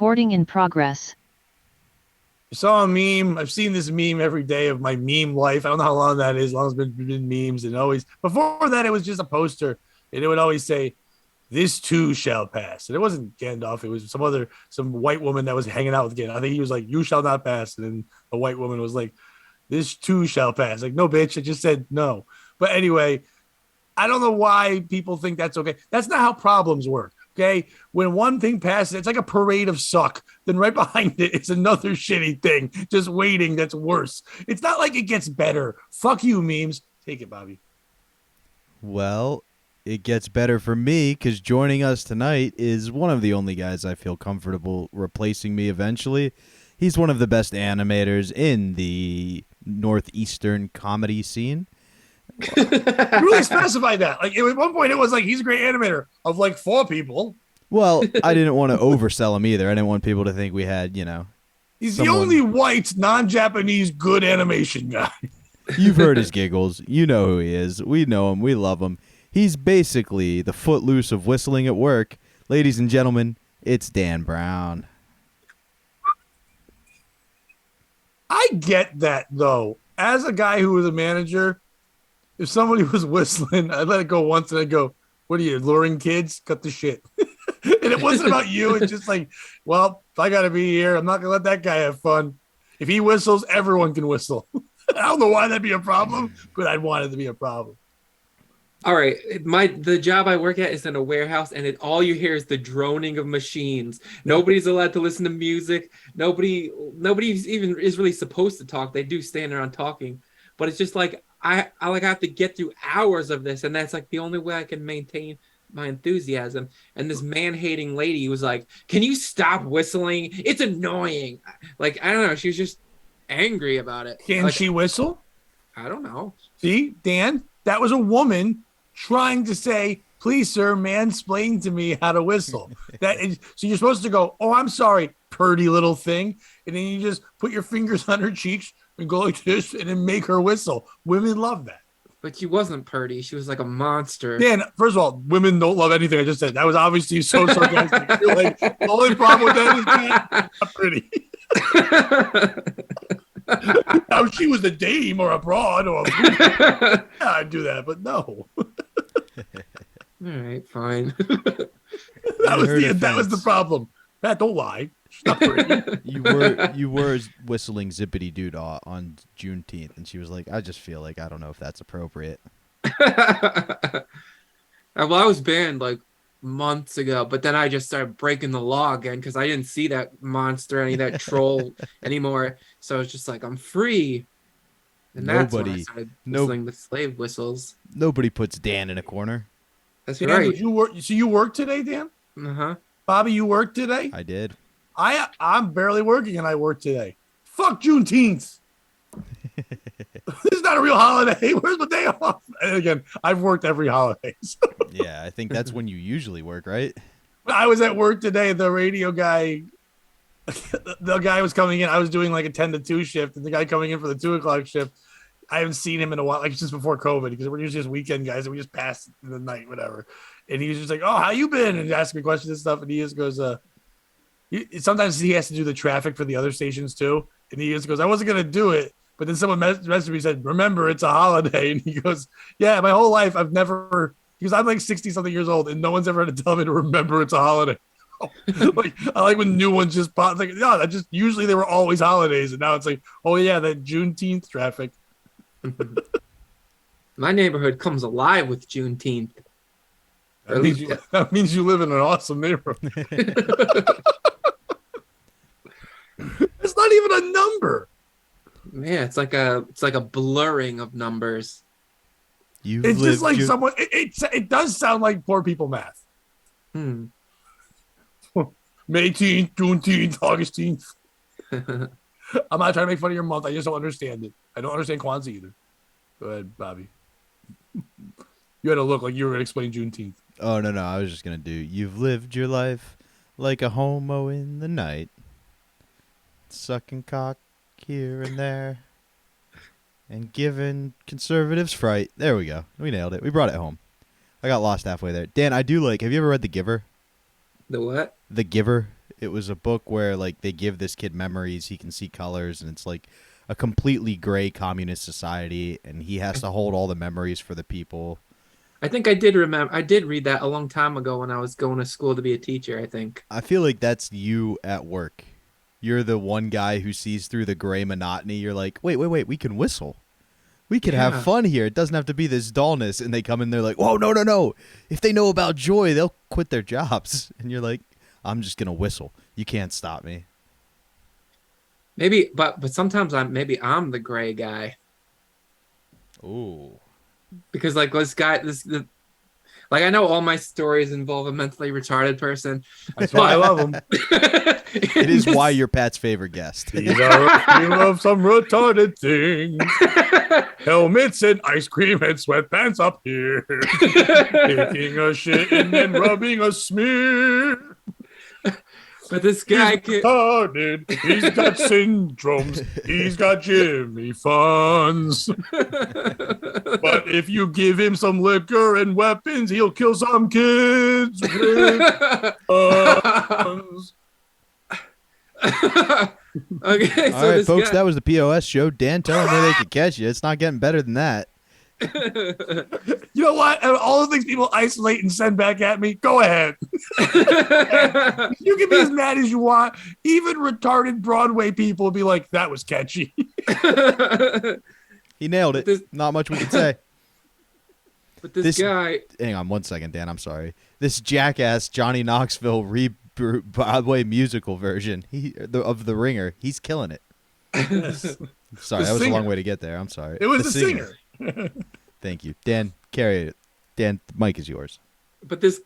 Recording in progress. I saw a meme. I've seen this meme every day of my meme life. I don't know how long that is. As long as it's been memes, and always before that, it was just a poster, and it would always say, "This too shall pass." And it wasn't Gandalf. It was some white woman that was hanging out with Gandalf. I think he was like, "You shall not pass," and then the white woman was like, "This too shall pass." Like, no, bitch, I just said no. But anyway, I don't know why people think that's okay. That's not how problems work. Okay. When one thing passes, it's like a parade of suck. Then right behind it is another shitty thing just waiting that's worse. It's not like it gets better. Fuck you, memes. Take it, Bobby. Well, it gets better for me because joining us tonight is one of the only guys I feel comfortable replacing me eventually. He's one of the best animators in the northeastern comedy scene. Really specify that. Like at one point, it was like he's a great animator of like four people. Well, I didn't want to oversell him either. I didn't want people to think we had, He's the someone. only white, non-Japanese good animation guy. You've heard his giggles. You know who he is. We know him. We love him. He's basically the footloose of whistling at work. Ladies and gentlemen, it's Dan Brown. I get that though. As a guy who was a manager, if somebody was whistling, I'd let it go once and I'd go, "What are you, luring kids? Cut the shit." And it wasn't about you. It's just like, well, if I got to be here, I'm not going to let that guy have fun. If he whistles, everyone can whistle. I don't know why that'd be a problem, but I'd want it to be a problem. All right, the job I work at is in a warehouse, and all you hear is the droning of machines. Nobody's allowed to listen to music. Nobody's even is really supposed to talk. They do stand around talking, but it's just like I have to get through hours of this, and that's like the only way I can maintain my enthusiasm. And this man-hating lady was like, "Can you stop whistling? It's annoying." Like, I don't know, she was just angry about it. Can like, she whistle? I don't know. See, Dan, that was a woman trying to say, "Please, sir, mansplain to me how to whistle." So you're supposed to go, "Oh, I'm sorry, purty little thing," and then you just put your fingers on her cheeks and go like this, and then make her whistle. Women love that. But she wasn't pretty. She was like a monster. Dan, first of all, women don't love anything I just said. That was obviously so sarcastic. You're like, the only problem with that is not pretty. Now, if she was a dame or a broad or yeah, I'd do that, but no. All right, fine. That was the problem. Pat, don't lie. She's not pretty. You were whistling Zippity Doo Dah on Juneteenth, and she was like, "I just feel like I don't know if that's appropriate." Well, I was banned like months ago, but then I just started breaking the law again because I didn't see that monster, any of that troll anymore. So it's just like I'm free, and that's when I started whistling the slave whistles. Nobody puts Dan in a corner. That's Dan, right. did you work? So you worked today, Dan? Uh-huh. Bobby, you worked today? I did. I'm barely working and I work today. Fuck Juneteenth. This is not a real holiday. Where's my day off? And again, I've worked every holiday. So. Yeah, I think that's when you usually work, right? I was at work today. The radio guy, the guy was coming in. I was doing like a 10 to 2 shift, and the guy coming in for the 2 o'clock shift, I haven't seen him in a while, like just before COVID, because we're usually just weekend guys and we just pass the night, whatever. And he was just like, "Oh, how you been?" And he asked me questions and stuff. And he just goes, sometimes he has to do the traffic for the other stations too. And he just goes, "I wasn't going to do it." But then someone messaged me and said, "Remember, it's a holiday." And he goes, "Yeah, my whole life, I've never," because I'm like 60 something years old and no one's ever had to tell me to remember it's a holiday. Like, I like when new ones just pop. Like, yeah, that just usually they were always holidays. And now it's like, oh yeah, that Juneteenth traffic. My neighborhood comes alive with Juneteenth. That means you live in an awesome neighborhood. It's not even a number. Yeah, it's like a blurring of numbers. It's just like someone. It does sound like poor people math. May 10th, Juneteenth, August 10th. I'm not trying to make fun of your month. I just don't understand it. I don't understand Kwanzaa either. Go ahead, Bobby. You had to look like you were going to explain Juneteenth. Oh, no. I was just going to do, "You've lived your life like a homo in the night, sucking cock here and there, and giving conservatives fright." There we go. We nailed it. We brought it home. I got lost halfway there. Dan, I do like, have you ever read The Giver? The what? The Giver. It was a book where like they give this kid memories, he can see colors, and it's like a completely gray communist society, and he has to hold all the memories for the people. I think I did remember. I did read that a long time ago when I was going to school to be a teacher, I think. I feel like that's you at work. You're the one guy who sees through the gray monotony. You're like, wait, we can whistle. We can Yeah. have fun here. It doesn't have to be this dullness. And they come in, they're like, whoa, no. If they know about joy, they'll quit their jobs. And you're like, I'm just going to whistle. You can't stop me. Maybe, but sometimes I'm the gray guy Ooh. because like like I know all my stories involve a mentally retarded person. That's why I love him. It is why you're Pat's favorite guest. These are a few of some retarded things. Helmets and ice cream and sweatpants up here. Taking a shit and then rubbing a smear. But this guy He's retarded. He's got syndromes. He's got Jimmy funds. But if you give him some liquor and weapons, he'll kill some kids with guns. Okay, All so right, this folks, guy, that was the POS show. Dan, tell them where they could catch you. It's not getting better than that. You know what? Out of all the things people isolate and send back at me, go ahead. You can be as mad as you want. Even retarded Broadway people will be like, that was catchy. He nailed it. This- Not much we can say. But this This- guy, Hang on 1 second, Dan. I'm sorry. This jackass Johnny Knoxville Broadway musical version of The Ringer, he's killing it. Sorry, The that was a long singer. way to get there. I'm sorry. It was the singer. Thank you. Dan, carry it. Dan, the mic is yours. but this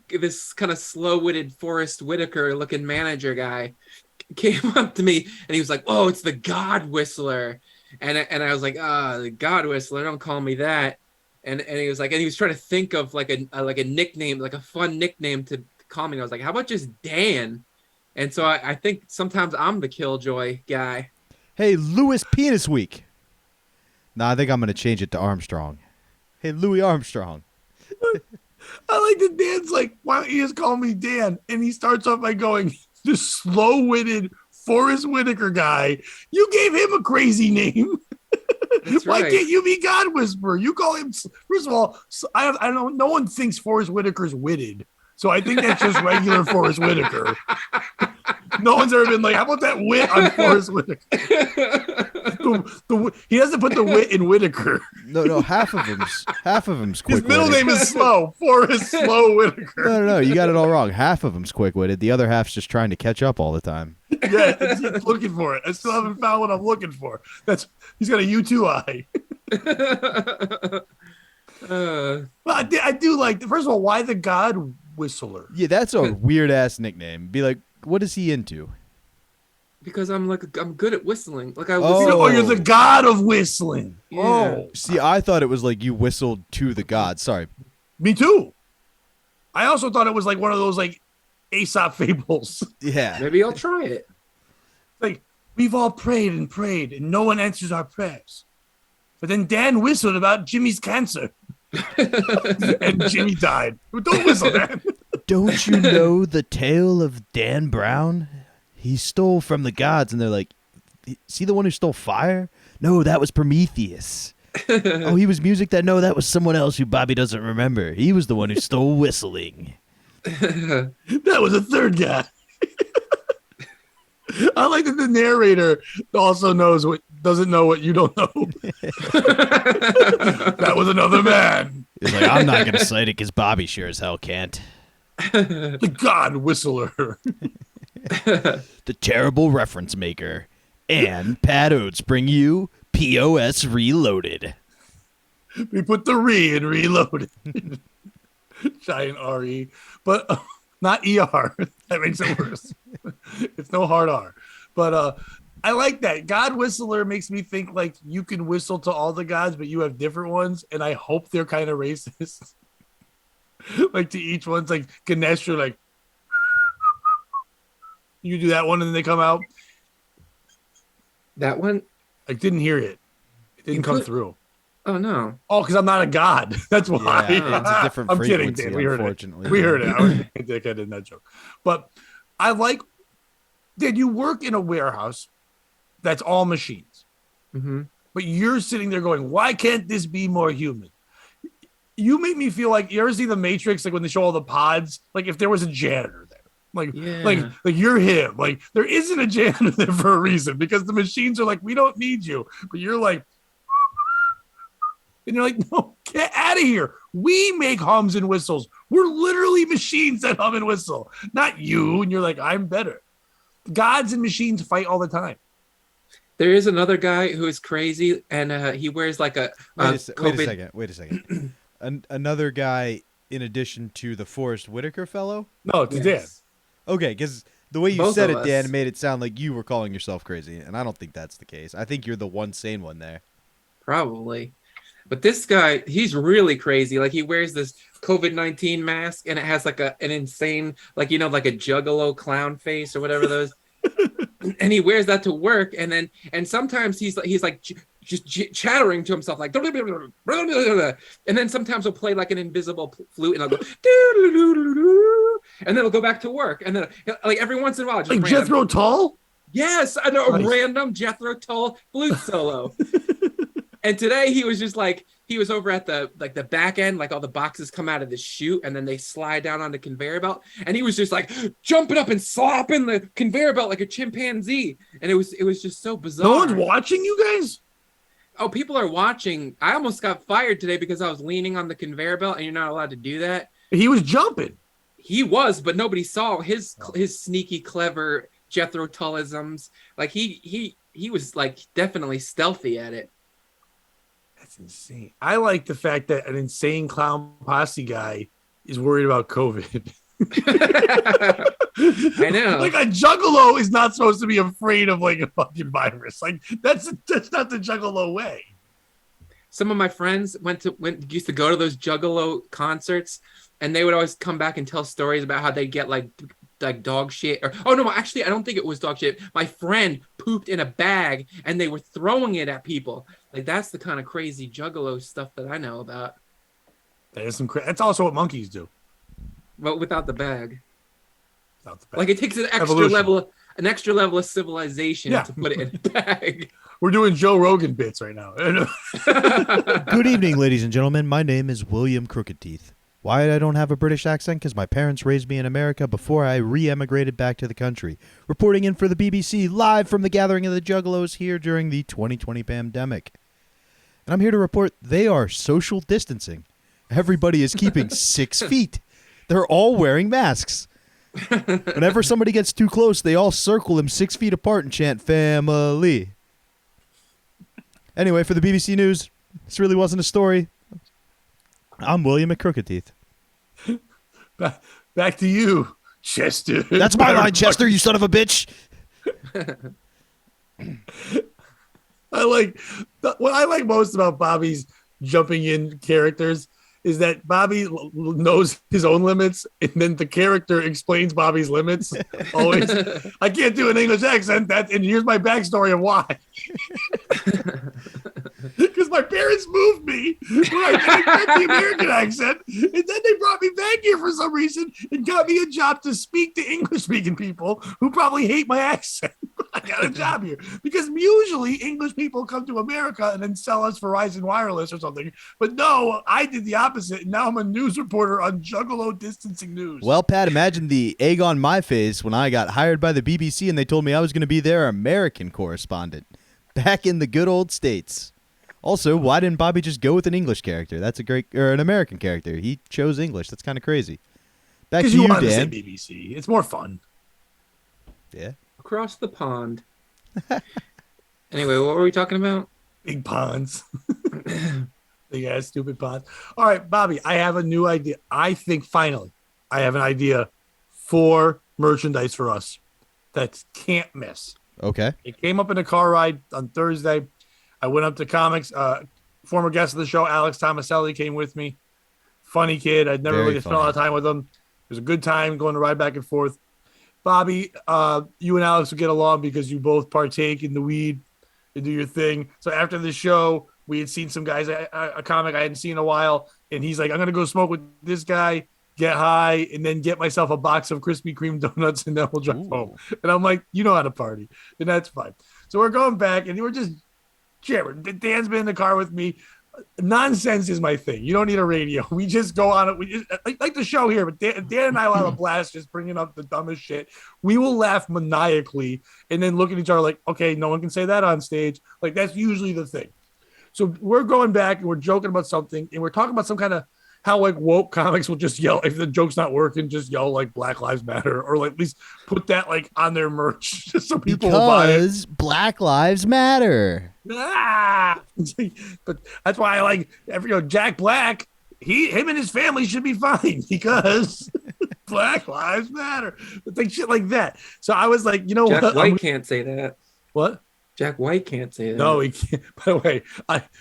kind of slow-witted Forrest Whitaker looking manager guy came up to me and he was like, "Oh, it's the God Whistler," and I was like, the God Whistler, don't call me that." And he was like, and he was trying to think of like a nickname, like a fun nickname to call me. And I was like, "How about just Dan?" And so I think sometimes I'm the Killjoy guy. Hey, Louis Penis Week. Nah, I think I'm going to change it to Armstrong. Hey, Louis Armstrong. I like that Dan's like, why don't you just call me Dan? And he starts off by going, the slow-witted Forrest Whitaker guy. You gave him a crazy name. That's Why right. can't you be God Whisperer? You call him. First of all, I don't. No one thinks Forrest Whitaker's witted, so I think that's just regular Forrest Whitaker. No one's ever been like, how about that wit on Forrest Whitaker? He doesn't put the wit in Whitaker. No, half of them's quick. His middle name is Slow. Forrest Slow Whitaker. No, you got it all wrong. Half of them's quick-witted. The other half's just trying to catch up all the time. Yeah, he's looking for it. I still haven't found what I'm looking for. He's got a U2 eye. Well, I do like. First of all, why the God Whistler? Yeah, that's a weird-ass nickname. Be like, what is he into? Because I'm good at whistling. Like I Oh. whistle. Oh, you're the God of whistling. Yeah. Oh, See, I thought it was like you whistled to the god. Sorry. me too. I also thought it was like one of those like Aesop fables. Yeah. Maybe I'll try it. Like, we've all prayed and no one answers our prayers. But then Dan whistled about Jimmy's cancer. And Jimmy died. Don't whistle, man. Don't you know the tale of Dan Brown? He stole from the gods, and they're like, "See the one who stole fire? No, that was Prometheus. Oh, he was music that? No, that was someone else who Bobby doesn't remember. He was the one who stole whistling." That was a third guy. I like that the narrator also doesn't know what you don't know. That was another man. He's like, "I'm not gonna cite it because Bobby sure as hell can't." The God Whistler. The terrible reference maker, and Pat Oates bring you POS Reloaded. We put the re in reloaded. Giant RE. But not ER. That makes it worse. It's no hard R. But I like that. God Whistler makes me think like you can whistle to all the gods, but you have different ones. And I hope they're kind of racist. Like to each one's like Ganesh, you're like, you do that one and then they come out. That one? I didn't hear it. It didn't come through. Oh no. Oh, because I'm not a god. That's why. Yeah, it's a different I'm kidding, frequency, Dan. We heard it. unfortunately. We heard it. I was a dickhead in that joke. But I like Did you work in a warehouse that's all machines? Mm-hmm. But you're sitting there going, why can't this be more human? You make me feel like, you ever see The Matrix, like when they show all the pods, like if there was a janitor there, like you're him. Like there isn't a janitor there for a reason, because the machines are like, we don't need you. But you're like, and you're like, no, get out of here. We make hums and whistles. We're literally machines that hum and whistle, not you. And you're like, I'm better. Gods and machines fight all the time. There is another guy who is crazy, and he wears like a Wait a second. Another guy in addition to the Forrest Whitaker fellow? No, it's Dan. Okay, because the way you Both said of it, us. Dan, made it sound like you were calling yourself crazy, and I don't think that's the case. I think you're the one sane one there. Probably. But this guy, he's really crazy. Like he wears this COVID-19 mask, and it has like an insane, like, you know, like a juggalo clown face or whatever those. And he wears that to work, and sometimes he's like just chattering to himself, like, and then sometimes he'll play like an invisible flute, and I'll go, and then he'll go back to work, and then like every once in a while, just like random, Jethro Tull. yes, I know, Nice. a random Jethro Tull flute solo. And today he was just like, he was over at the back end, like all the boxes come out of the chute and then they slide down on the conveyor belt. And he was just like jumping up and slapping the conveyor belt like a chimpanzee. And it was just so bizarre. No one's watching you guys? Oh, people are watching. I almost got fired today because I was leaning on the conveyor belt, and you're not allowed to do that. He was jumping. He was, but nobody saw his sneaky, clever Jethro Tullisms. Like he was like definitely stealthy at it. That's insane. I like the fact that an insane clown posse guy is worried about COVID. I know. Like a juggalo is not supposed to be afraid of like a fucking virus. Like that's not the juggalo way. Some of my friends used to go to those Juggalo concerts, and they would always come back and tell stories about how they get like dog shit, or no, actually I don't think it was dog shit. My friend pooped in a bag and they were throwing it at people. Like that's the kind of crazy Juggalo stuff that I know about. That is some that's also what monkeys do. But without the bag. Without the bag. Like it takes an extra level of civilization to put it in a bag. We're doing Joe Rogan bits right now. Good evening, ladies and gentlemen. My name is William Crooked Teeth. Why I don't have a British accent? Because my parents raised me in America before I re-emigrated back to the country. Reporting in for the BBC, live from the gathering of the Juggalos here during the 2020 pandemic. And I'm here to report they are social distancing. Everybody is keeping 6 feet. They're all wearing masks. Whenever somebody gets too close, they all circle them 6 feet apart and chant, "Family." Anyway, for the BBC News, this really wasn't a story. I'm William McCrookedteeth. Back to you, Chester. That's my line, Chester, you son of a bitch. What I like most about Bobby's jumping in characters is that Bobby knows his own limits, and then the character explains Bobby's limits. Always, I can't do an English accent. And here's my backstory of why. Because my parents moved me when I got the American accent, and then they brought me back here for some reason and got me a job to speak to English-speaking people who probably hate my accent. I got a job here because usually English people come to America and then sell us Verizon Wireless or something. But no, I did the opposite. And now I'm a news reporter on Juggalo Distancing News. Well, Pat, imagine the egg on my face when I got hired by the BBC and they told me I was going to be their American correspondent back in the good old States. Also, why didn't Bobby just go with an English character? That's an American character. He chose English. That's kind of crazy. Back to you, wanted to say Dan. BBC. It's more fun. Yeah. Across the pond. Anyway, what were we talking about? Big ponds. Big ass stupid ponds. All right, Bobby, I have a new idea. I think finally I have an idea for merchandise for us that can't miss. Okay. It came up in a car ride on Thursday. I went up to comics. Former guest of the show, Alex Tomaselli, came with me. Funny kid. I'd never Very really spent a lot of time with him. It was a good time going to ride back and forth. Bobby, you and Alex will get along because you both partake in the weed and do your thing. So after the show, we had seen some guys, a comic I hadn't seen in a while, and he's like, I'm going to go smoke with this guy. get high, and then get myself a box of Krispy Kreme donuts, and then we'll drive home. Ooh. And I'm like, you know how to party, and that's fine. So we're going back, and we're just jamming. Dan's been in the car with me. Nonsense is my thing. You don't need a radio. We just go on it. We just like the show here, but Dan and I will have a blast just bringing up the dumbest shit. We will laugh maniacally and then look at each other like, okay, no one can say that on stage. Like that's usually the thing. So we're going back and we're joking about something and we're talking about some kind of how like woke comics will just yell if the joke's not working, just yell like Black Lives Matter or like at least put that like on their merch just so people will buy it. Because Black Lives Matter. Ah! But that's why I like Jack Black. Him and his family should be fine because Black Lives Matter. But like shit like that. So I was like, you know Jack what? White can't say that. What? Jack White can't say that. No, he can't. By the way,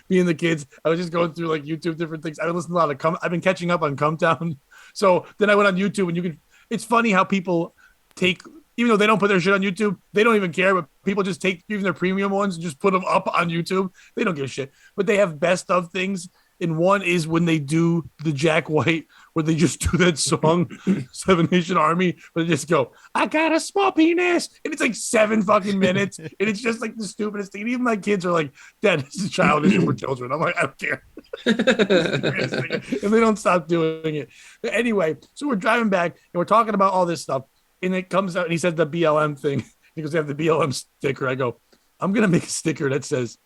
me and the kids, I was just going through like YouTube different things. I listened to a lot of I've been catching up on Come Town. So then I went on YouTube and you can. It's funny how people take, even though they don't put their shit on YouTube, they don't even care. But people just take even their premium ones and just put them up on YouTube. They don't give a shit. But they have best of things. And one is when they do the Jack White, where they just do that song, Seven Nation Army, where they just go, I got a small penis. And it's like 7 fucking minutes. And it's just like the stupidest thing. And even my kids are like, Dad, this is childish for children. I'm like, I don't care. And they don't stop doing it. But anyway, so we're driving back and we're talking about all this stuff. And it comes out and he said the BLM thing. He goes, they have the BLM sticker. I go, I'm going to make a sticker that says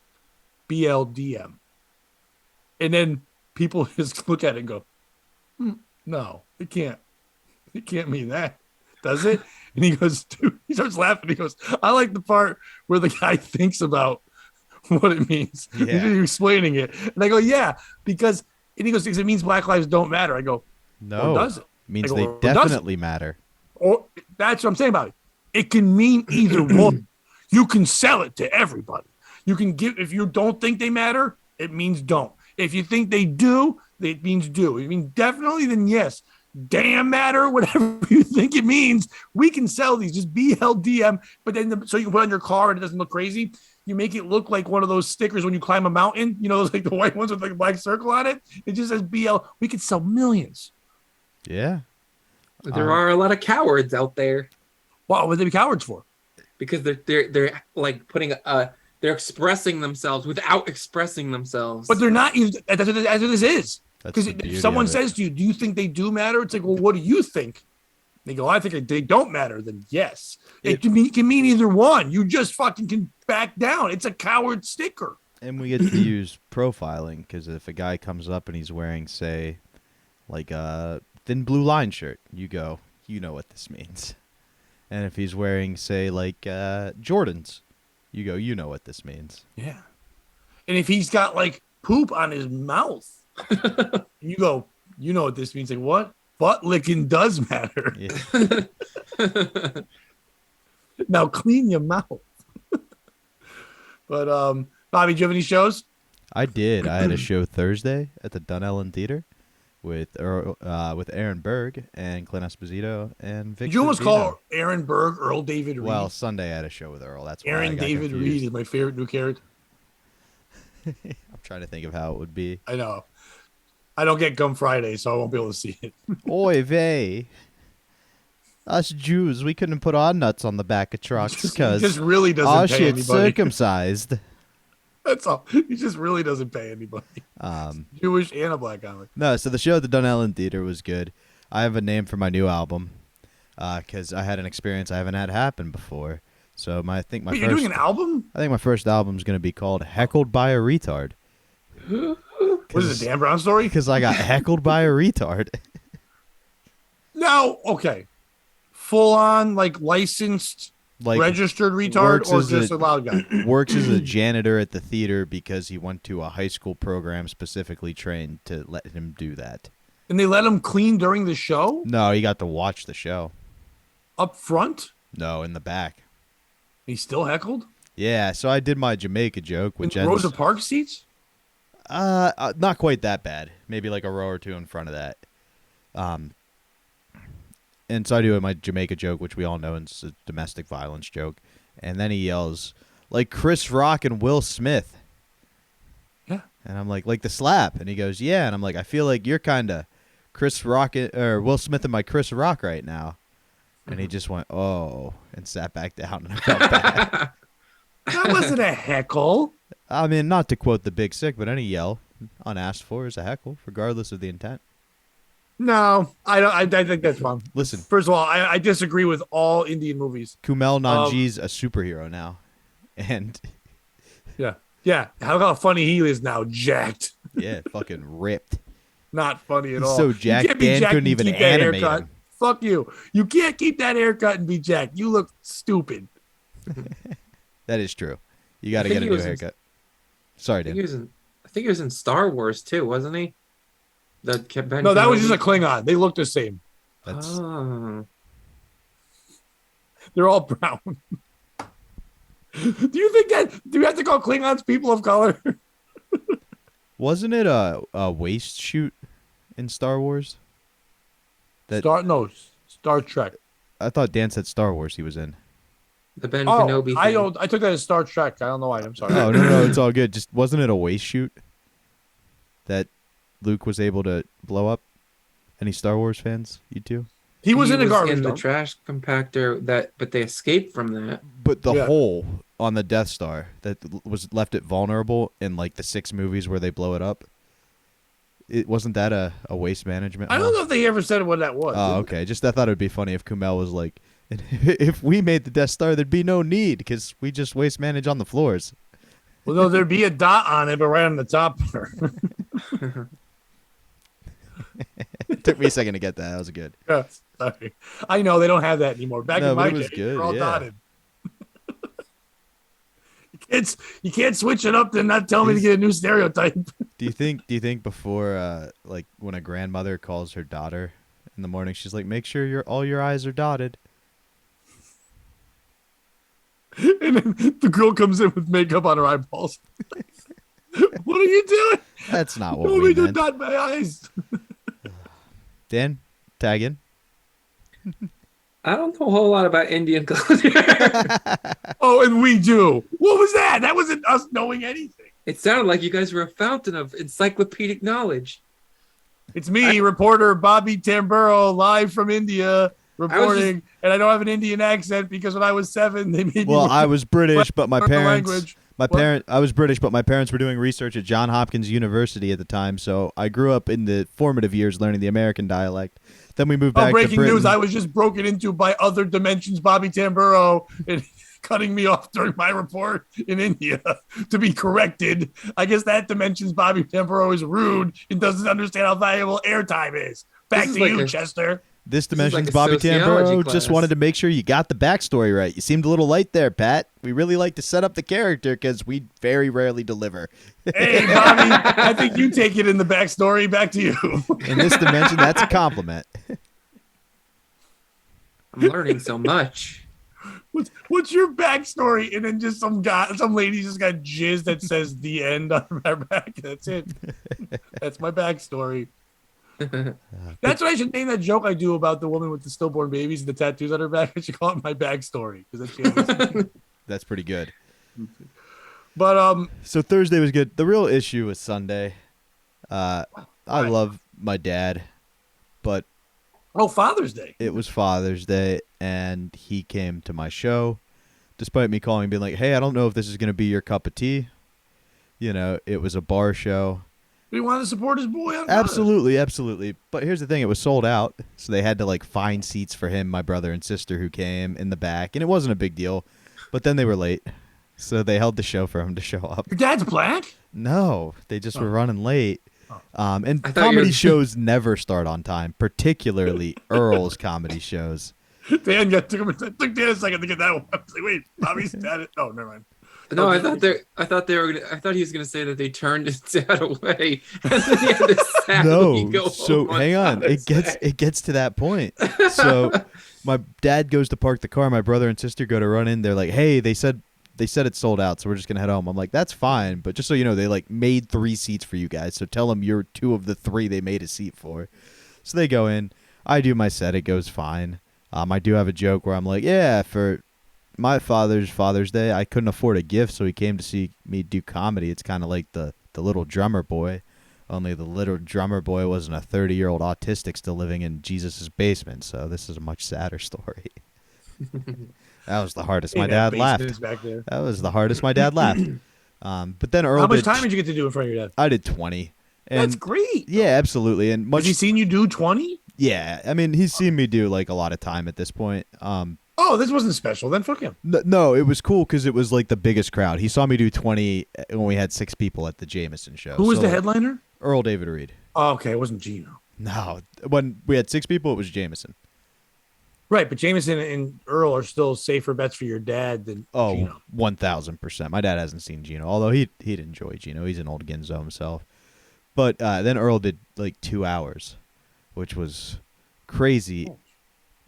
BLDM. And then people just look at it and go, no, it can't. It can't mean that, does it? And he goes, dude, he starts laughing. He goes, I like the part where the guy thinks about what it means. Yeah. He's explaining it. And I go, yeah, because, and he goes, it means Black lives don't matter. I go, No. or does it? Means I go, they or does it? definitely matter. Or that's what I'm saying about it. It can mean either one. You can sell it to everybody. You can give, if you don't think they matter, it means don't. If you think they do, it means do. If you mean definitely, then yes. Damn matter, whatever you think it means, we can sell these. Just BLDM. But then, so you can put it on your car and it doesn't look crazy. You make it look like one of those stickers when you climb a mountain. You know, those like the white ones with like a black circle on it. It just says BL. We could sell millions. Yeah. There are a lot of cowards out there What would they be cowards for? because they're like putting they're expressing themselves without expressing themselves. But they're not even. That's what this is. That's Because the beauty if someone of it. says to you, do you think they do matter? It's like, well, what do you think? They go, I think they don't matter. Then yes. It can mean either one. You just fucking can back down. It's a coward sticker. And we get to use profiling because if a guy comes up and he's wearing, say, like a thin blue line shirt, you go, you know what this means. And if he's wearing, say, like Jordans, you go, you know what this means. Yeah. And if he's got like poop on his mouth, you go, you know what this means. Like, what? Butt licking does matter. Yeah. Now clean your mouth. But Bobby, do you have any shows? I did. I had a show Thursday at the Dunellen Theater with Aaron Berg and Clint Esposito and Victor. Did you almost Dino. call Aaron Berg Earl David Reed? Well, Sunday I had a show with Earl. That's why I Aaron got David confused. Reed is my favorite new character. I'm trying to think of how it would be. I know. I don't get Gum Friday, so I won't be able to see it. Oy vey. Us Jews, we couldn't put our nuts on the back of trucks He because just really doesn't our pay shit's anybody. circumcised. That's all. He just really doesn't pay anybody. Jewish and a black comic. No, so the show at the Dunellen Theater was good. I have a name for my new album because I had an experience I haven't had happen before. So I think my Wait, first you're doing an album? I think my first album is going to be called "Heckled by a Retard." What is it, Dan Brown story? Because I got heckled by a retard. No, okay. Full on, like licensed, Like registered retard, works or as just a- a loud guy? works as a janitor at the theater because he went to a high school program specifically trained to let him do that. And they let him clean during the show No, he got to watch the show. up front. No, in the back. He's still heckled. Yeah, so I did my Jamaica joke, which In ends Rosa Parks seats. not quite that bad. Maybe like a row or two in front of that. And so I do my Jamaica joke, which we all know is a domestic violence joke. And then he yells, like Chris Rock and Will Smith. Yeah. And I'm like the slap. And he goes, yeah. And I'm like, I feel like you're kind of Chris Rock or Will Smith and my Chris Rock right now. And he just went, oh, and sat back down. And I felt bad. That wasn't a heckle. I mean, not to quote the Big Sick, but any yell unasked for is a heckle, regardless of the intent. No, I don't. I think that's fun. Listen, First of all, I disagree with all Indian movies. Kumail Nanji's a superhero now. And Yeah. How funny he is now, jacked. yeah, fucking ripped. Not funny at He's all. so You jacked, can't be Dan jacked couldn't and even keep that animate haircut. him. Fuck you. You can't keep that haircut and be jacked. You look stupid. That is true. You got to I get think a he new was in- haircut. Sorry, I think Dan. he was in Star Wars too, wasn't he? Ben No, that was just a Kenobi? Klingon. They look the same. That's Oh. They're all brown. Do you think that? Do you have to call Klingons people of color? Wasn't it a waist shoot in Star Wars? That Star Trek. I thought Dan said Star Wars he was in. The Ben Oh, Kenobi I thing. don't. I took that as Star Trek. I don't know why. I'm sorry. Oh no, it's all good. Just wasn't it a waist shoot that Luke was able to blow up? Any Star Wars fans? You two? He was in a garbage in the dump. trash compactor but they escaped from that. But the Yeah. hole on the Death Star that was left it vulnerable in like the 6 movies where they blow it up. It wasn't that a waste management? I hole? don't know if they ever said what that was. Oh, okay. Just I thought it would be funny if Kumail was like, if we made the Death Star, there'd be no need because we just waste manage on the floors. Well, no, there'd be a dot on it, but right on the top. It took me a second to get that. That was good. Yeah, sorry. I know they don't have that anymore. Back No, in but my it was day, good, they're all yeah. dotted. You can't switch it up and not tell me to get a new stereotype. Do you think before like when a grandmother calls her daughter in the morning, she's like, make sure all your I's are dotted? And then the girl comes in with makeup on her eyeballs. What are you doing? That's not what What we do meant. dot my eyes? Dan, tag in. I don't know a whole lot about Indian culture. Oh, and we do. What was that? That wasn't us knowing anything. It sounded like you guys were a fountain of encyclopedic knowledge. It's me, reporter Bobby Tamburo, live from India, reporting. And I don't have an Indian accent because when I was 7, they made me. Well, I was British, but my learn the parents. language. I was British, but my parents were doing research at Johns Hopkins University at the time, so I grew up in the formative years learning the American dialect. Then we moved back to Breaking Britain. news! I was just broken into by other dimensions. Bobby Tamburo and cutting me off during my report in India to be corrected. I guess that dimensions Bobby Tamburo is rude and doesn't understand how valuable airtime is. Back This is to like you, a- Chester. This This is like dimension's a Bobby sociology Tamburo. Just class. wanted to make sure you got the backstory right. You seemed a little light there, Pat. We really like to set up the character because we very rarely deliver. Hey, Bobby, I think you take it in the backstory. Back to you. In this dimension, that's a compliment. I'm learning so much. What's your backstory? And then just some lady just got jizz that says the end on her back. That's it. That's my backstory. That's what I should name that joke I do about the woman with the stillborn babies and the tattoos on her back. I should call it my backstory because That's pretty good. But So Thursday was good. The real issue was Sunday. I love my dad, but Father's Day. it was Father's Day, and he came to my show, despite me calling and being like, hey, I don't know if this is going to be your cup of tea. You know, it was a bar show. We want to support his boy on Father's Day. Absolutely. But here's the thing. It was sold out, so they had to, like, find seats for him, my brother and sister who came in the back, and it wasn't a big deal. But then they were late, so they held the show for him to show up. Your dad's black? No, they just were running late. And I thought you comedy were- shows never start on time, particularly Earl's comedy shows. Took Dan a second to get that one. I was like, wait, Bobby's dad. Oh, never mind. No, I thought he was gonna say that they turned his dad away, and then he had to sadly No, go so home hang on. Father's Day. It gets to that point. So my dad goes to park the car. My brother and sister go to run in. They're like, "Hey, they said it's sold out, so we're just gonna head home." I'm like, "That's fine, but just so you know, they like made 3 seats for you guys. So tell them you're 2 of the 3 they made a seat for." So they go in. I do my set. It goes fine. I do have a joke where I'm like, "Yeah, for my Father's Day, I couldn't afford a gift, so he came to see me do comedy. It's kind of like the little drummer boy." Only the little drummer boy wasn't a 30-year-old autistic still living in Jesus' basement. So this is a much sadder story. That was the hardest my dad laughed. Back there. That was the hardest my dad laughed. But then Earl How much did. time did you get to do in front of your dad? I did 20. And That's great. yeah, absolutely. And much. Has he seen you do 20? Yeah, I mean, he's seen me do like a lot of time at this point. Oh, this wasn't special. Then fuck him. No, it was cool because it was like the biggest crowd. He saw me do 20 when we had 6 people at the Jameson show. Who was So, the like, headliner? Earl David Reed. Oh, okay, it wasn't Gino. No, when we had 6 people, it was Jameson. Right, but Jameson and Earl are still safer bets for your dad than Oh, Gino. 1,000%. My dad hasn't seen Gino, although he'd enjoy Gino. He's an old Ginzo himself. But then Earl did like 2 hours, which was crazy.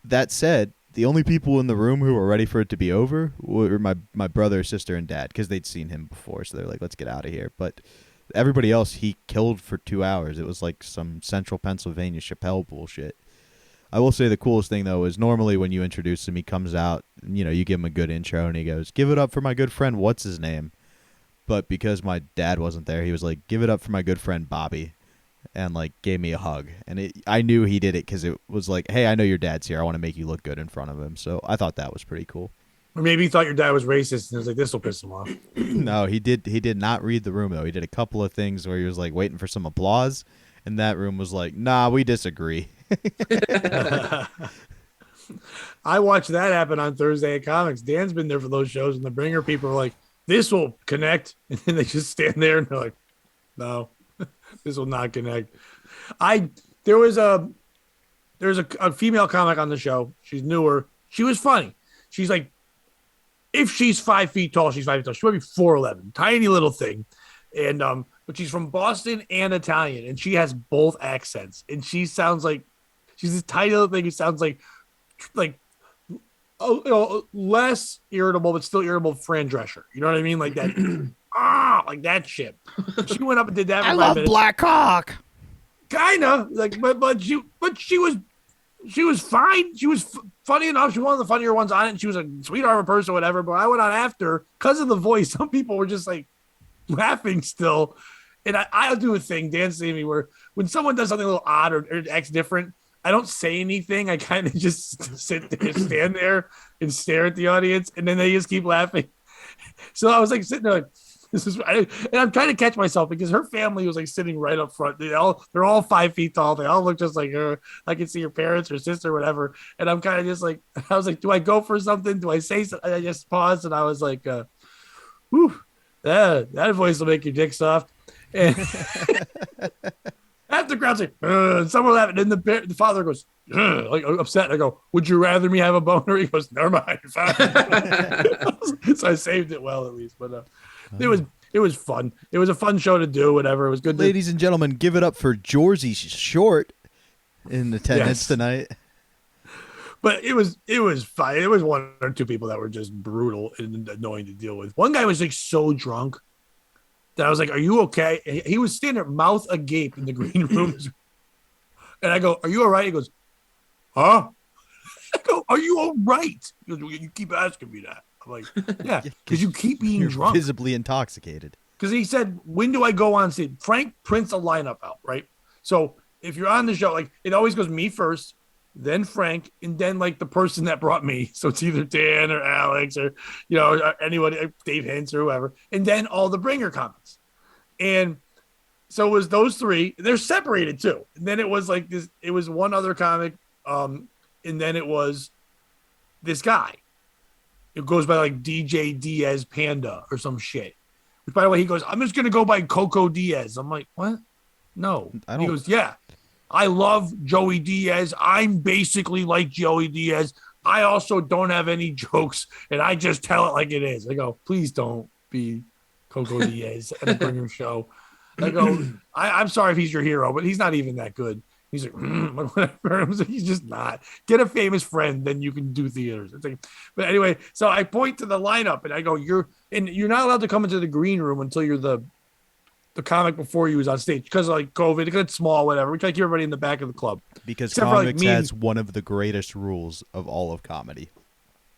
That said, the only people in the room who were ready for it to be over were my brother, sister, and dad, because they'd seen him before. So they're like, let's get out of here. But everybody else, he killed for 2 hours. It was like some Central Pennsylvania Chappelle bullshit. I will say the coolest thing, though, is normally when you introduce him, he comes out, you give him a good intro, and he goes, give it up for my good friend, what's his name? But because my dad wasn't there, he was like, give it up for my good friend Bobby, and like gave me a hug. And I knew he did it because it was like, hey, I know your dad's here. I want to make you look good in front of him. So I thought that was pretty cool. Or maybe he thought your dad was racist and was like, this will piss him off. No, he did not read the room, though. He did a couple of things where he was like waiting for some applause, and that room was like, nah, we disagree. I watched that happen on Thursday at Comics. Dan's been there for those shows, and the bringer people are like, this will connect. And then they just stand there and they're like, no, this will not connect. There's a female comic on the show. She's newer. She was funny. She's like, if she's 5 feet tall, she's 5 feet tall. She might be 4'11", tiny little thing. And but she's from Boston and Italian, and she has both accents. And she sounds like she's this tiny little thing who sounds like less irritable, but still irritable Fran Drescher. You know what I mean? Like that, like that shit. She went up and did that. For I love Black Hawk. Kinda like, but she was fine. She was funny enough. She was one of the funnier ones on it. And she was a sweetheart of a person or whatever. But I went on after because of the voice. Some people were just like laughing still. And I'll do a thing, Dan see me, where when someone does something a little odd or acts different, I don't say anything. I kind of just stand there and stare at the audience, and then they just keep laughing. So I was like sitting there like, and I'm trying to catch myself because her family was like sitting right up front. They're all 5 feet tall. They all look just like her. I can see her parents or sister or whatever. And I'm kind of just like, I was like, do I go for something? Do I say something? I just paused and I was like, whew, that voice will make your dick soft. And half the crowd's like, and someone laughing. And the father goes, like upset. I go, would you rather me have a boner? He goes, never mind. Fine. So I saved it well, at least. But it was fun. It was a fun show to do. Whatever. It was good. Ladies and gentlemen, give it up for Jorzy Short in attendance tonight. But it was fine. It was one or two people that were just brutal and annoying to deal with. One guy was like so drunk that I was like, are you okay? He was standing there, mouth agape in the green room. And I go, are you all right? He goes, huh? I go, are you all right? He goes, well, you keep asking me that. I'm like, yeah, because you keep being drunk. Visibly intoxicated. Because he said, when do I go on stage? Frank prints a lineup out, right? So if you're on the show, like it always goes me first, then Frank, and then like the person that brought me. So it's either Dan or Alex or, anyone, Dave Hintz or whoever. And then all the bringer comics. And so it was those three. They're separated too. And then it was like this, it was one other comic. And then it was this guy. It goes by like DJ Diaz Panda or some shit. Which, by the way, he goes, I'm just going to go by Coco Diaz. I'm like, what? No. He goes, yeah. I love Joey Diaz. I'm basically like Joey Diaz. I also don't have any jokes, and I just tell it like it is. I go, please don't be Coco Diaz at a bringer show. I go, I'm sorry if he's your hero, but he's not even that good. He's like, whatever. He's just not. Get a famous friend, then you can do theaters. It's like, but anyway, so I point to the lineup, and I go, you're not allowed to come into the green room until you're the comic before you was on stage because of like COVID, because it's small, whatever. We try to keep everybody in the back of the club. Because except for, comics has one of the greatest rules of all of comedy.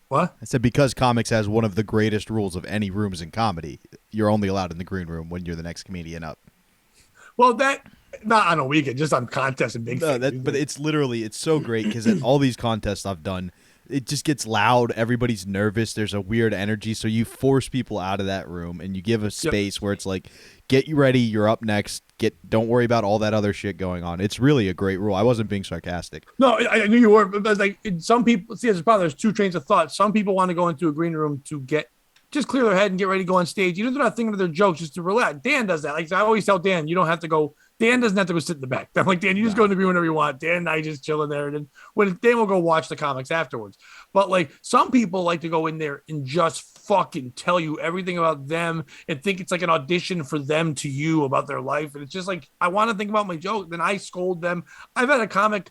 What? I said because comics has one of the greatest rules of any rooms in comedy. You're only allowed in the green room when you're the next comedian up. Well, that not on a weekend, just on contests and big No, things. but it's so great because at all these contests I've done, it just gets loud. Everybody's nervous. There's a weird energy, so you force people out of that room and you give a space where it's like, get you ready. You're up next. Don't worry about all that other shit going on. It's really a great rule. I wasn't being sarcastic. No, I knew you were, but like some people see, there's two trains of thought. Some people want to go into a green room to just clear their head and get ready to go on stage. Even if they're not thinking of their jokes, just to relax. Dan does that. Like I always tell Dan, you don't have to go. Dan doesn't have to go sit in the back. I'm like, Dan, you just go in the green whenever you want. Dan and I just chilling there. And then Dan will go watch the comics afterwards. But like some people like to go in there and just fucking tell you everything about them and think it's like an audition for them to you about their life. And it's just like, I want to think about my joke. Then I scold them. I've had a comic,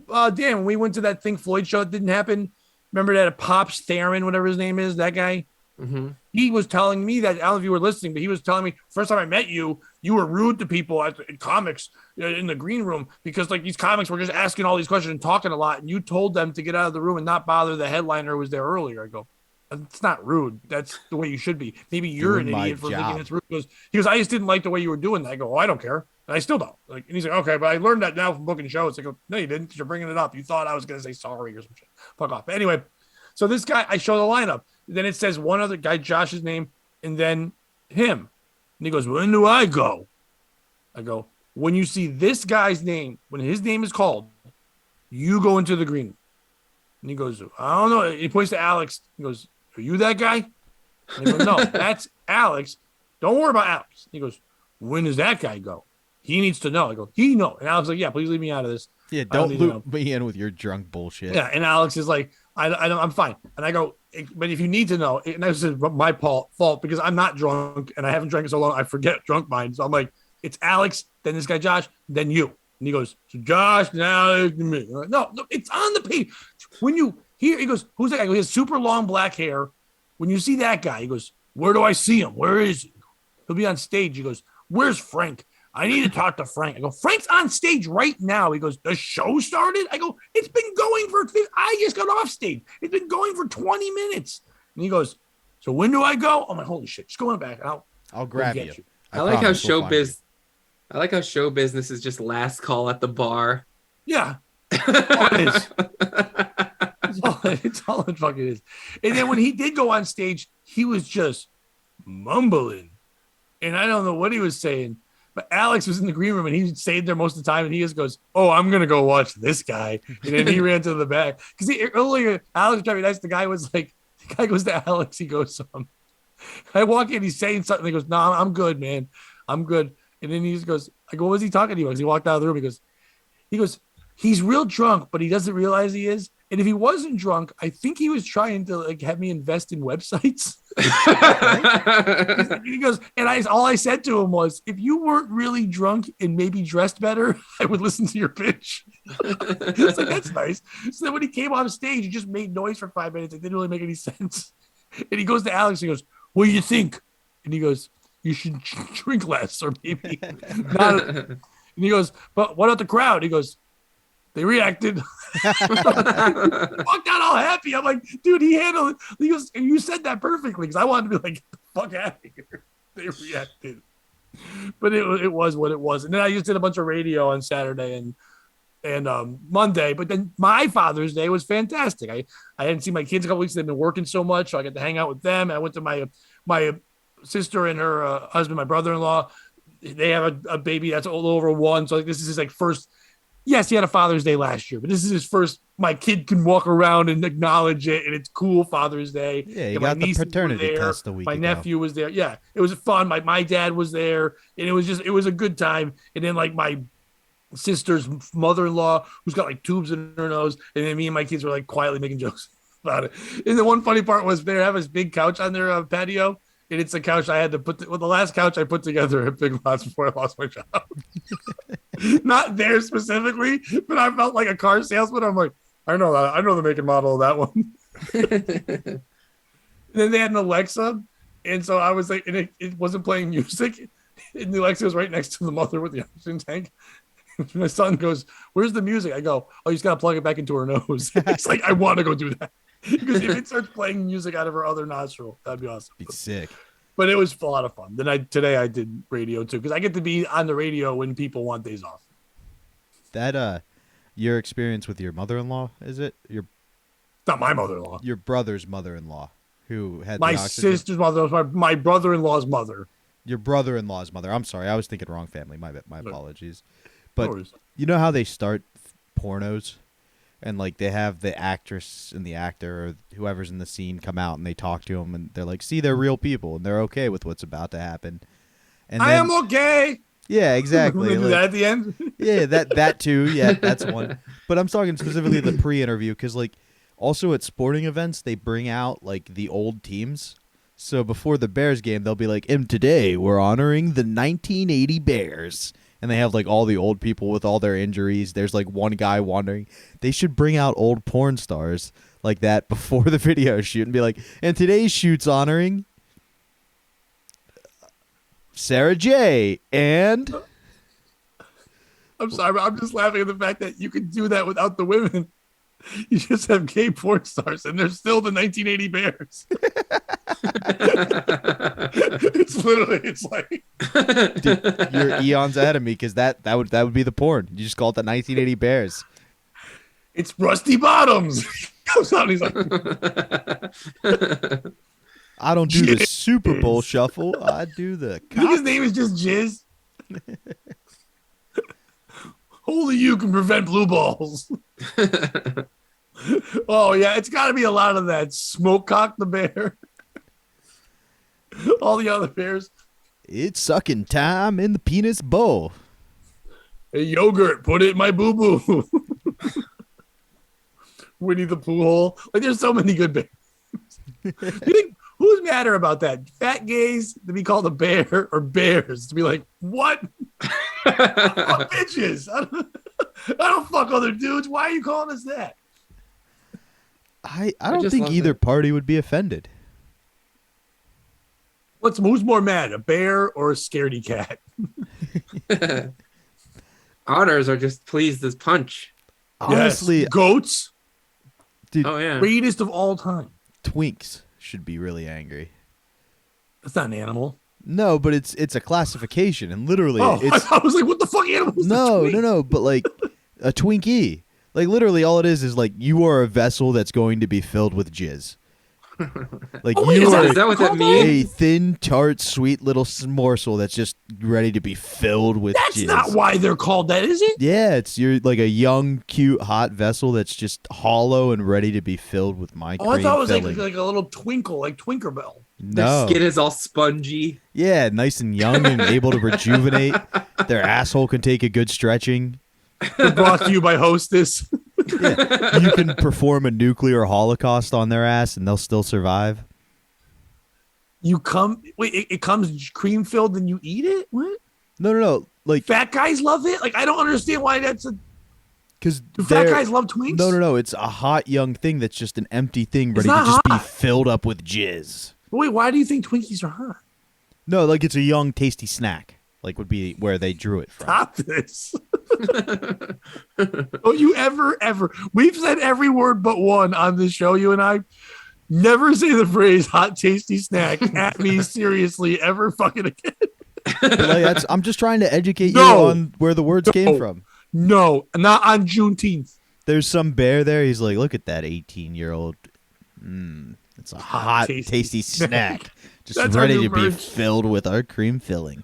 Dan, when we went to that Think Floyd show, it didn't happen. Remember that Pops Theron, whatever his name is, that guy? Mm-hmm. He was telling me that, I don't know if you were listening, but he was telling me first time I met you, you were rude to people in comics in the green room because like these comics were just asking all these questions and talking a lot. And you told them to get out of the room and not bother the headliner who was there earlier. I go, it's not rude. That's the way you should be. Maybe you're an idiot for thinking it's rude. He goes, I just didn't like the way you were doing that. I go, I don't care. And I still don't. Like, and he's like, okay, but I learned that now from booking shows. I go, no, you didn't because you're bringing it up. You thought I was going to say sorry or some shit. Fuck off. But anyway, so this guy, I show the lineup. Then it says one other guy, Josh's name, and then him. And he goes, when do I go? I go, when you see this guy's name, when his name is called, you go into the green. And he goes, I don't know. He points to Alex. He goes, are you that guy? And I go, no, that's Alex. Don't worry about Alex. He goes, when does that guy go? He needs to know. I go, he know. And Alex is like, yeah, please leave me out of this. Yeah, don't loop me in with your drunk bullshit. Yeah, and Alex is like, I'm fine. And I go, but if you need to know, and this is my fault because I'm not drunk and I haven't drank in so long, I forget drunk mind. So I'm like, it's Alex, then this guy Josh, then you. And he goes, so Josh, now it's me. Like, no, it's on the page. When you hear, he goes, who's that guy? He has super long black hair. When you see that guy, he goes, where do I see him? Where is he? He'll be on stage. He goes, where's Frank? I need to talk to Frank. I go, Frank's on stage right now. He goes, the show started? I go, it's been going I just got off stage. It's been going for 20 minutes. And he goes, so when do I go? I'm like, holy shit, just go in the back. I'll grab you. I like how show business is just last call at the bar. Yeah. It's all it fucking is. And then when he did go on stage, he was just mumbling. And I don't know what he was saying. But Alex was in the green room and he stayed there most of the time. And he just goes, oh, I'm going to go watch this guy. And then he ran to the back. Because earlier, Alex was trying to be nice. The guy was like, the guy goes to Alex. He goes, I walk in, he's saying something. He goes, no, I'm good, man. I'm good. And then he just goes, I go, what was he talking to you? Because he walked out of the room. He goes, he's real drunk, but he doesn't realize he is. And if he wasn't drunk, I think he was trying to like have me invest in websites. He goes, and all I said to him was, if you weren't really drunk and maybe dressed better, I would listen to your pitch. It's like, that's nice. So then when he came off stage, he just made noise for 5 minutes. It didn't really make any sense. And he goes to Alex, he goes, what do you think? And he goes, you should drink less or maybe not. And he goes, but what about the crowd? He goes, they reacted. Walked out all happy. I'm like, dude, he handled it. He goes, and you said that perfectly because I wanted to be like, fuck out of here. They reacted. But it was what it was. And then I just did a bunch of radio on Saturday and Monday. But then my Father's Day was fantastic. I hadn't seen my kids a couple weeks. They've been working so much. So I got to hang out with them. I went to my sister and her husband, my brother-in-law. They have a baby that's a little over 1. So this is his like first. Yes, he had a Father's Day last year, but this is his first. My kid can walk around and acknowledge it, and it's cool Father's Day. Yeah, you got the paternity test a week ago. My ago. nephew was there. Yeah, it was fun. My dad was there, and it was a good time. And then like my sister's mother-in-law, who's got like tubes in her nose, and then me and my kids were like quietly making jokes about it. And the one funny part was they have this big couch on their patio. And it's a couch I had to put. The last couch I put together at Big Lots before I lost my job. Not there specifically, but I felt like a car salesman. I'm like, I know that. I know the make and model of that one. Then they had an Alexa, and so I was like, and it wasn't playing music. And the Alexa was right next to the mother with the oxygen tank. My son goes, "Where's the music?" I go, "Oh, you just gotta plug it back into her nose." It's like I want to go do that. Because if it starts playing music out of her other nostril, that'd be awesome. Be sick. But it was a lot of fun. Then today I did radio too because I get to be on the radio when people want days off. That your experience with your mother-in-law, is it? It's not my mother-in-law. Your brother's mother-in-law who had My the oxygen? sister's mother, my brother-in-law's mother. Your brother-in-law's mother. I'm sorry, I was thinking wrong family. My apologies. But No worries. you know how they start pornos, and like they have the actress and the actor or whoever's in the scene come out and they talk to them and they're like, "See, they're real people and they're okay with what's about to happen." And I am okay. Yeah, exactly. They do like- that at the end. Yeah, that too. Yeah, that's one. But I'm talking specifically the pre-interview because, like, also at sporting events they bring out like the old teams. So before the Bears game, they'll be like, "And today we're honoring the 1980 Bears," and they have like all the old people with all their injuries. There's like one guy wandering. They should bring out old porn stars like that before the video shoot and be like, "And today's shoot's honoring Sarah J. and." I'm sorry, but I'm just laughing at the fact that you can do that without the women. You just have gay porn stars, and they're still the 1980 Bears. It's like Dude, you're eons ahead of me because that would be the porn. You just call it the 1980 Bears. it's Rusty Bottoms. Comes out, and he's like, I don't do the Jizz. Super Bowl shuffle. I do the. I think his name is just Jizz. Only you can prevent blue balls. Oh yeah, it's got to be a lot of that. Smokecock the bear. All the other bears. It's sucking time in the penis bowl. Hey, yogurt, put it in my boo boo. Winnie the Pooh hole. Like, there's so many good bears. You think who's madder about that? Fat gays to be called a bear, or bears to be like, what? I fuck bitches. I don't fuck other dudes. Why are you calling us that? I don't just think love either it. party would be offended. Who's more mad, a bear or a scaredy cat? Otters are just pleased as punch. Honestly, Yes. Goats, dude, Oh yeah. greatest of all time. twinks should be really angry. That's not an animal. No, but it's a classification, and literally, Oh, it's I was like, what the fuck animal is no, a twink? no, but like a Twinkie. Like literally, all it is like you are a vessel that's going to be filled with jizz. Like Oh, wait, you is are Is that what that called means? a thin, tart, sweet little morsel that's just ready to be filled with That's jizz. not why they're called that, is it? Yeah, you're like a young, cute, hot vessel that's just hollow and ready to be filled with my Oh, I cream thought it was filling. like a little twinkle, like Twinkerbell. Their No, skin is all spungy. yeah, nice and young and able to rejuvenate. Their asshole can take a good stretching. They're brought to you by Hostess. Yeah, you can perform a nuclear holocaust on their ass and they'll still survive. It comes cream filled and you eat it? What? No. Like, Fat guys love it? Like, I don't understand why that's a. because Do fat guys love Twinks? No. It's a hot young thing that's just an empty thing ready to not just be hot. filled up with jizz. Wait, why do you think Twinkies are hot? No, like it's a young, tasty snack. Like would be where they drew it from. Stop this. Don't you ever. We've said every word but one on this show, you and I. Never say the phrase hot, tasty snack at me seriously ever fucking again. But like, I'm just trying to educate No. you on where the words came from. No, not on Juneteenth. There's some bear there. He's like, look at that 18-year-old. It's a hot, tasty snack. Just That's our ready new to be merch. filled with our cream filling.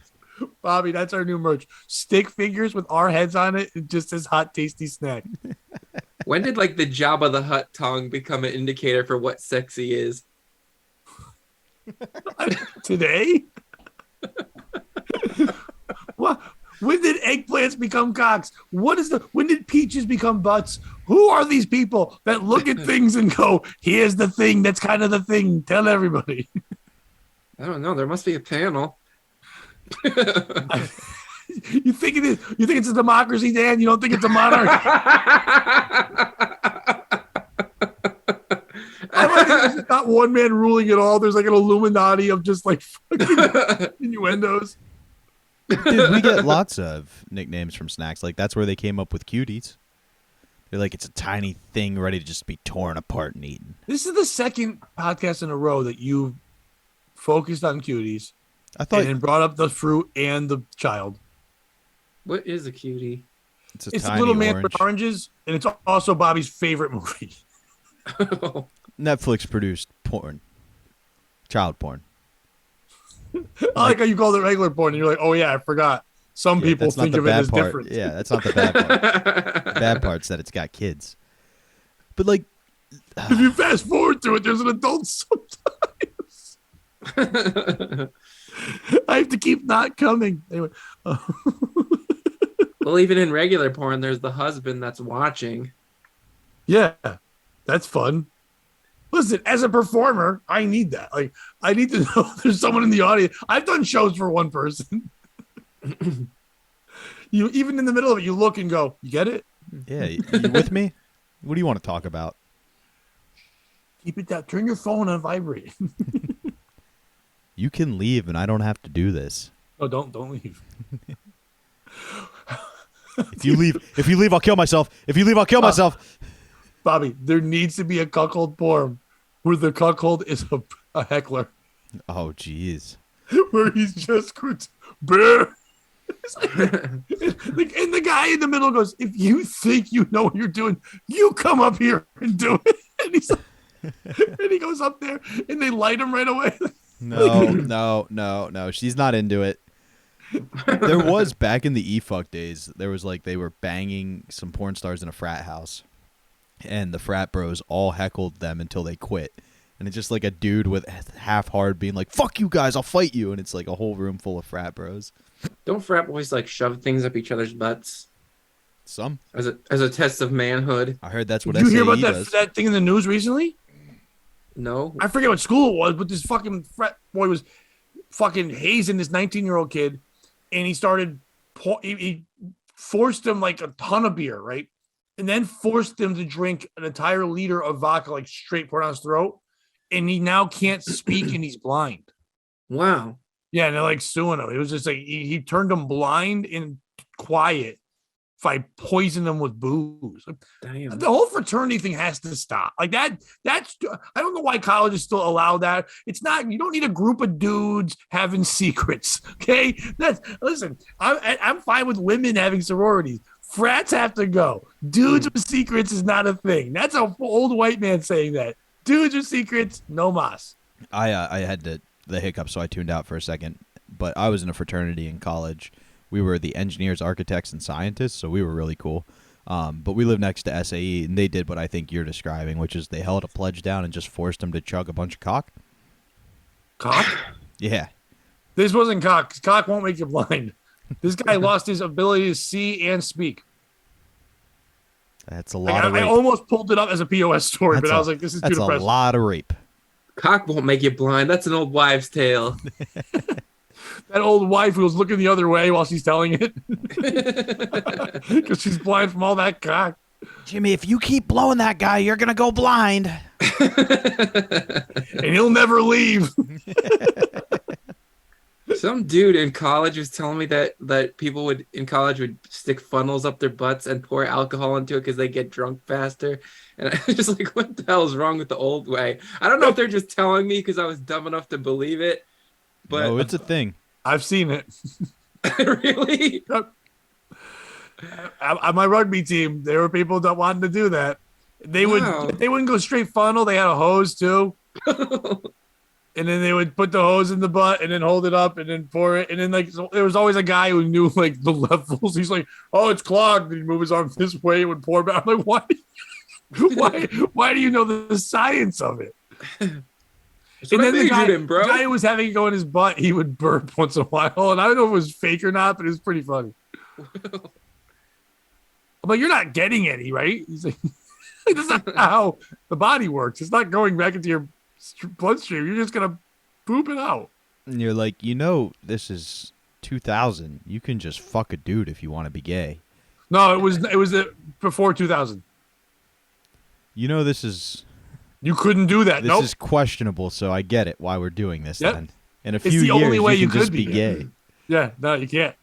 Bobby, that's our new merch. Stick figures with our heads on it. It just says hot, tasty snack. When did like the Jabba the Hutt tongue become an indicator for what sexy is? Today? What? When did eggplants become cocks? When did peaches become butts? Who are these people that look at things and go, here's the thing that's kind of the thing. Tell everybody. I don't know. There must be a panel. You think it is? You think it's a democracy, Dan? You don't think it's a monarchy? I like that there's not one man ruling it all. There's like an Illuminati of just like fucking innuendos. Dude, we get lots of nicknames from snacks. Like that's where they came up with cuties. They're like, it's a tiny thing ready to just be torn apart and eaten. This is the second podcast in a row that you focused on cuties, I thought and then brought up the fruit and the child. What is a cutie? it's a It's tiny Little Man orange. with Oranges, and it's also Bobby's favorite movie. Netflix produced porn, child porn. I like how you called it regular porn, and you're like, oh yeah, I forgot. Some Yeah, people that's not think the of it bad as part. different. Yeah, that's not the bad part. The bad part's that it's got kids. But like, If you fast forward to it, there's an adult sometimes. I have to keep not coming. Anyway, Well, even in regular porn, there's the husband that's watching. yeah, that's fun. Listen, as a performer, I need that. Like, I need to know there's someone in the audience. I've done shows for one person. You even in the middle of it, you look and go, "You get it? yeah, you with me? What do you want to talk about? Keep it down. Turn your phone on vibrate." You can leave, and I don't have to do this. Oh, don't leave. If you leave, I'll kill myself. If you leave, I'll kill myself. Bobby, there needs to be a cuckold porn where the cuckold is a heckler, Oh, jeez. where he's just bear. And the guy in the middle goes, "If you think you know what you're doing, you come up here and do it." And he's like, and he goes up there, and they light him right away. No. She's not into it. There was back in the e-fuck days. There was like they were banging some porn stars in a frat house, and the frat bros all heckled them until they quit. And it's just like a dude with half hard being like, "Fuck you guys, I'll fight you," and it's like a whole room full of frat bros. Don't frat boys like shove things up each other's butts Some as a test of manhood? I heard that's what Did you hear SAE about does. that thing in the news recently? No. I forget what school it was, but this fucking frat boy was fucking hazing this 19-year-old kid, and he started he forced him like a ton of beer, right? And then forced him to drink an entire liter of vodka, like straight poured on his throat. And he now can't speak and he's blind. Wow. Yeah, and they're like suing him. It was just like he turned him blind and quiet by poisoning him with booze. Damn. The whole fraternity thing has to stop. Like that's I don't know why colleges still allow that. It's not, you don't need a group of dudes having secrets. Okay. Listen, I'm fine with women having sororities. Frats have to go. Dudes with secrets is not a thing. That's an old white man saying that. Dudes with secrets, no mas. I had the hiccup, so I tuned out for a second. But I was in a fraternity in college. We were the engineers, architects, and scientists, so we were really cool. But we lived next to SAE, and they did what I think you're describing, which is they held a pledge down and just forced them to chug a bunch of cock. Cock? Yeah. This wasn't cock. Cock won't make you blind. This guy lost his ability to see and speak. That's a lot Like, of I rape. almost pulled it up as a POS story, That's but I was like, this is too That's a depressing. lot of rape. Cock won't make you blind. That's an old wives' tale. That old wife who was looking the other way while she's telling it because she's blind from all that cock. Jimmy, if you keep blowing that guy, you're going to go blind. And he'll never leave. Some dude in college was telling me that people would in college would stick funnels up their butts and pour alcohol into it because they get drunk faster. And I was just like, what the hell is wrong with the old way? I don't know if they're just telling me because I was dumb enough to believe it. But No, it's a thing. I've seen it. really? On my rugby team, there were people that wanted to do that. They wouldn't go straight funnel. They had a hose too. And then they would put the hose in the butt and then hold it up and then pour it. And then like so there was always a guy who knew like the levels. He's like, "Oh, it's clogged." And he'd move his arm this way, it would pour back. I'm like, why do you know the science of it? And then the guy who was having it go in his butt, he would burp once in a while. And I don't know if it was fake or not, but it was pretty funny. But you're not getting any, right? He's like, that's not how the body works. It's not going back into your bloodstream. You're just gonna poop it out. And you're like, this is 2000. You can just fuck a dude if you want to be gay. No, it was before 2000. This is You couldn't do that. this Nope. is questionable, so I get it why we're doing this Yep. then. In a It's few the years, only way you you can just could be be. gay. Yeah, no, you can't.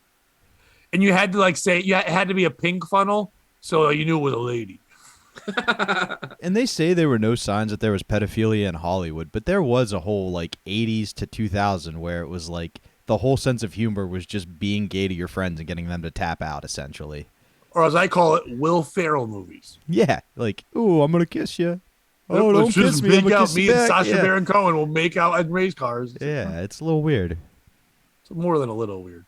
And you had to like say it had to be a pink funnel, so you knew it was a lady. And they say there were no signs that there was pedophilia in Hollywood, but there was a whole like 80s to 2000 where it was like the whole sense of humor was just being gay to your friends and getting them to tap out, essentially. Or as I call it, Will Ferrell movies. Yeah, like, ooh, I'm gonna kiss you. Oh, don't Let's just kiss me. I'm make gonna out. kiss Me you and back. Sacha Yeah. Baron Cohen will make out and race cars. Yeah, it's a little weird. It's more than a little weird.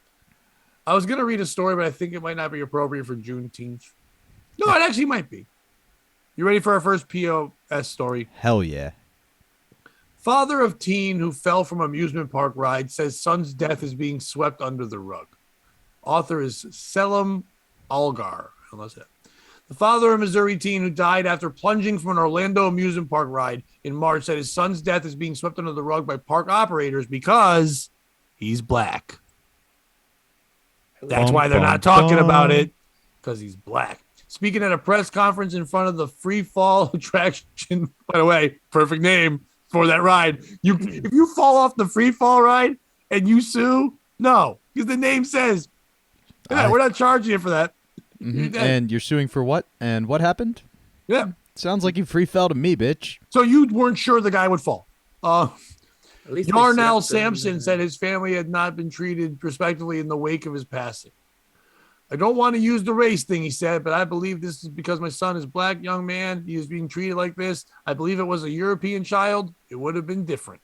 I was gonna read a story, but I think it might not be appropriate for Juneteenth. No, it actually might be. You ready for our first POS story? Hell yeah. Father of teen who fell from amusement park ride says son's death is being swept under the rug. Author is Selim Algar. Unless that. The father of a Missouri teen who died after plunging from an Orlando amusement park ride in March said his son's death is being swept under the rug by park operators because he's black. That's why they're not talking about it, because he's black. Speaking at a press conference in front of the free fall attraction, by the way, perfect name for that ride. If you fall off the free fall ride and you sue, no, because the name says, yeah, we're not charging you for that. And you're suing for what? And what happened? Yeah. Sounds like you free fell to me, bitch. So you weren't sure the guy would fall. At least Yarnell Sampson said his family had not been treated respectfully in the wake of his passing. I don't want to use the race thing, he said, but I believe this is because my son is a black young man. He is being treated like this. I believe it was a European child. It would have been different.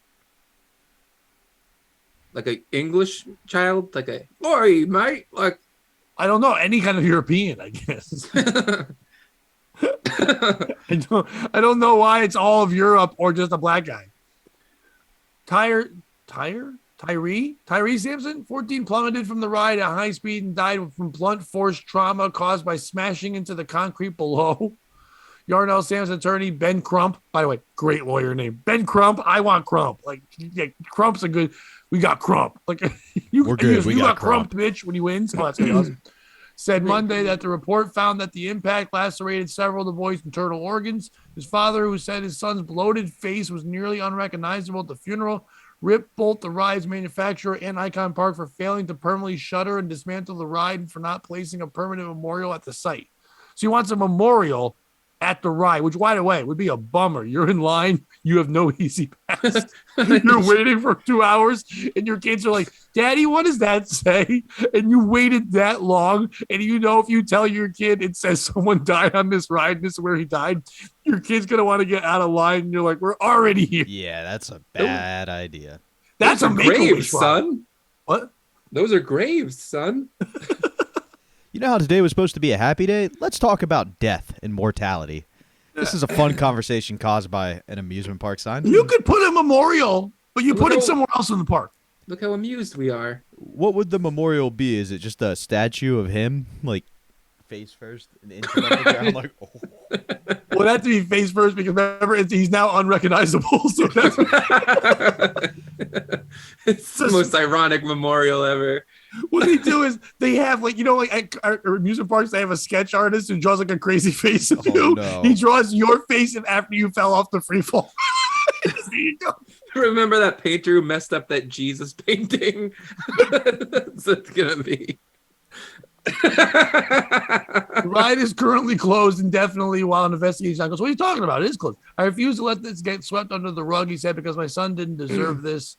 Like an English child, like a oi, mate, like I don't know, any kind of European, I guess. I don't know why it's all of Europe or just a black guy. Tyree Sampson, 14, plummeted from the ride at high speed and died from blunt force trauma caused by smashing into the concrete below. Yarnell Sampson attorney Ben Crump, by the way, great lawyer name. Ben Crump, I want Crump. Like, yeah, Crump's a good. We got Crump. Like, We're good. We got Crump, bitch, when he wins. Oh, that's gonna be awesome. Said Monday that the report found that the impact lacerated several of the boy's internal organs. His father, who said his son's bloated face was nearly unrecognizable at the funeral, ripped both the ride's manufacturer and Icon Park for failing to permanently shutter and dismantle the ride and for not placing a permanent memorial at the site. So he wants a memorial at the ride, which, by the way, would be a bummer. You're in line, you have no easy pass. You're waiting for 2 hours, and your kids are like, Daddy, what does that say? And you waited that long, and you know if you tell your kid it says someone died on this ride, this is where he died, your kid's going to want to get out of line, and you're like, we're already here. Yeah, that's a bad idea. That's a graves, son. What? Those are graves, son. You know how today was supposed to be a happy day? Let's talk about death and mortality. This is a fun conversation caused by an amusement park sign. You could put a memorial, but you put it somewhere else in the park. Look how amused we are. What would the memorial be? Is it just a statue of him, like face first, an inch above the ground? Like, oh. Well, that to be face first because remember he's now unrecognizable. So that's it's the most ironic memorial ever. What they do is they have like at amusement parks they have a sketch artist who draws like a crazy face of you. No. He draws your face and after you fell off the free fall. There you go. Remember that painter who messed up that Jesus painting? That's what it's gonna be. The ride is currently closed indefinitely while an investigation goes. What are you talking about? It is closed. I refuse to let this get swept under the rug, he said, because my son didn't deserve this.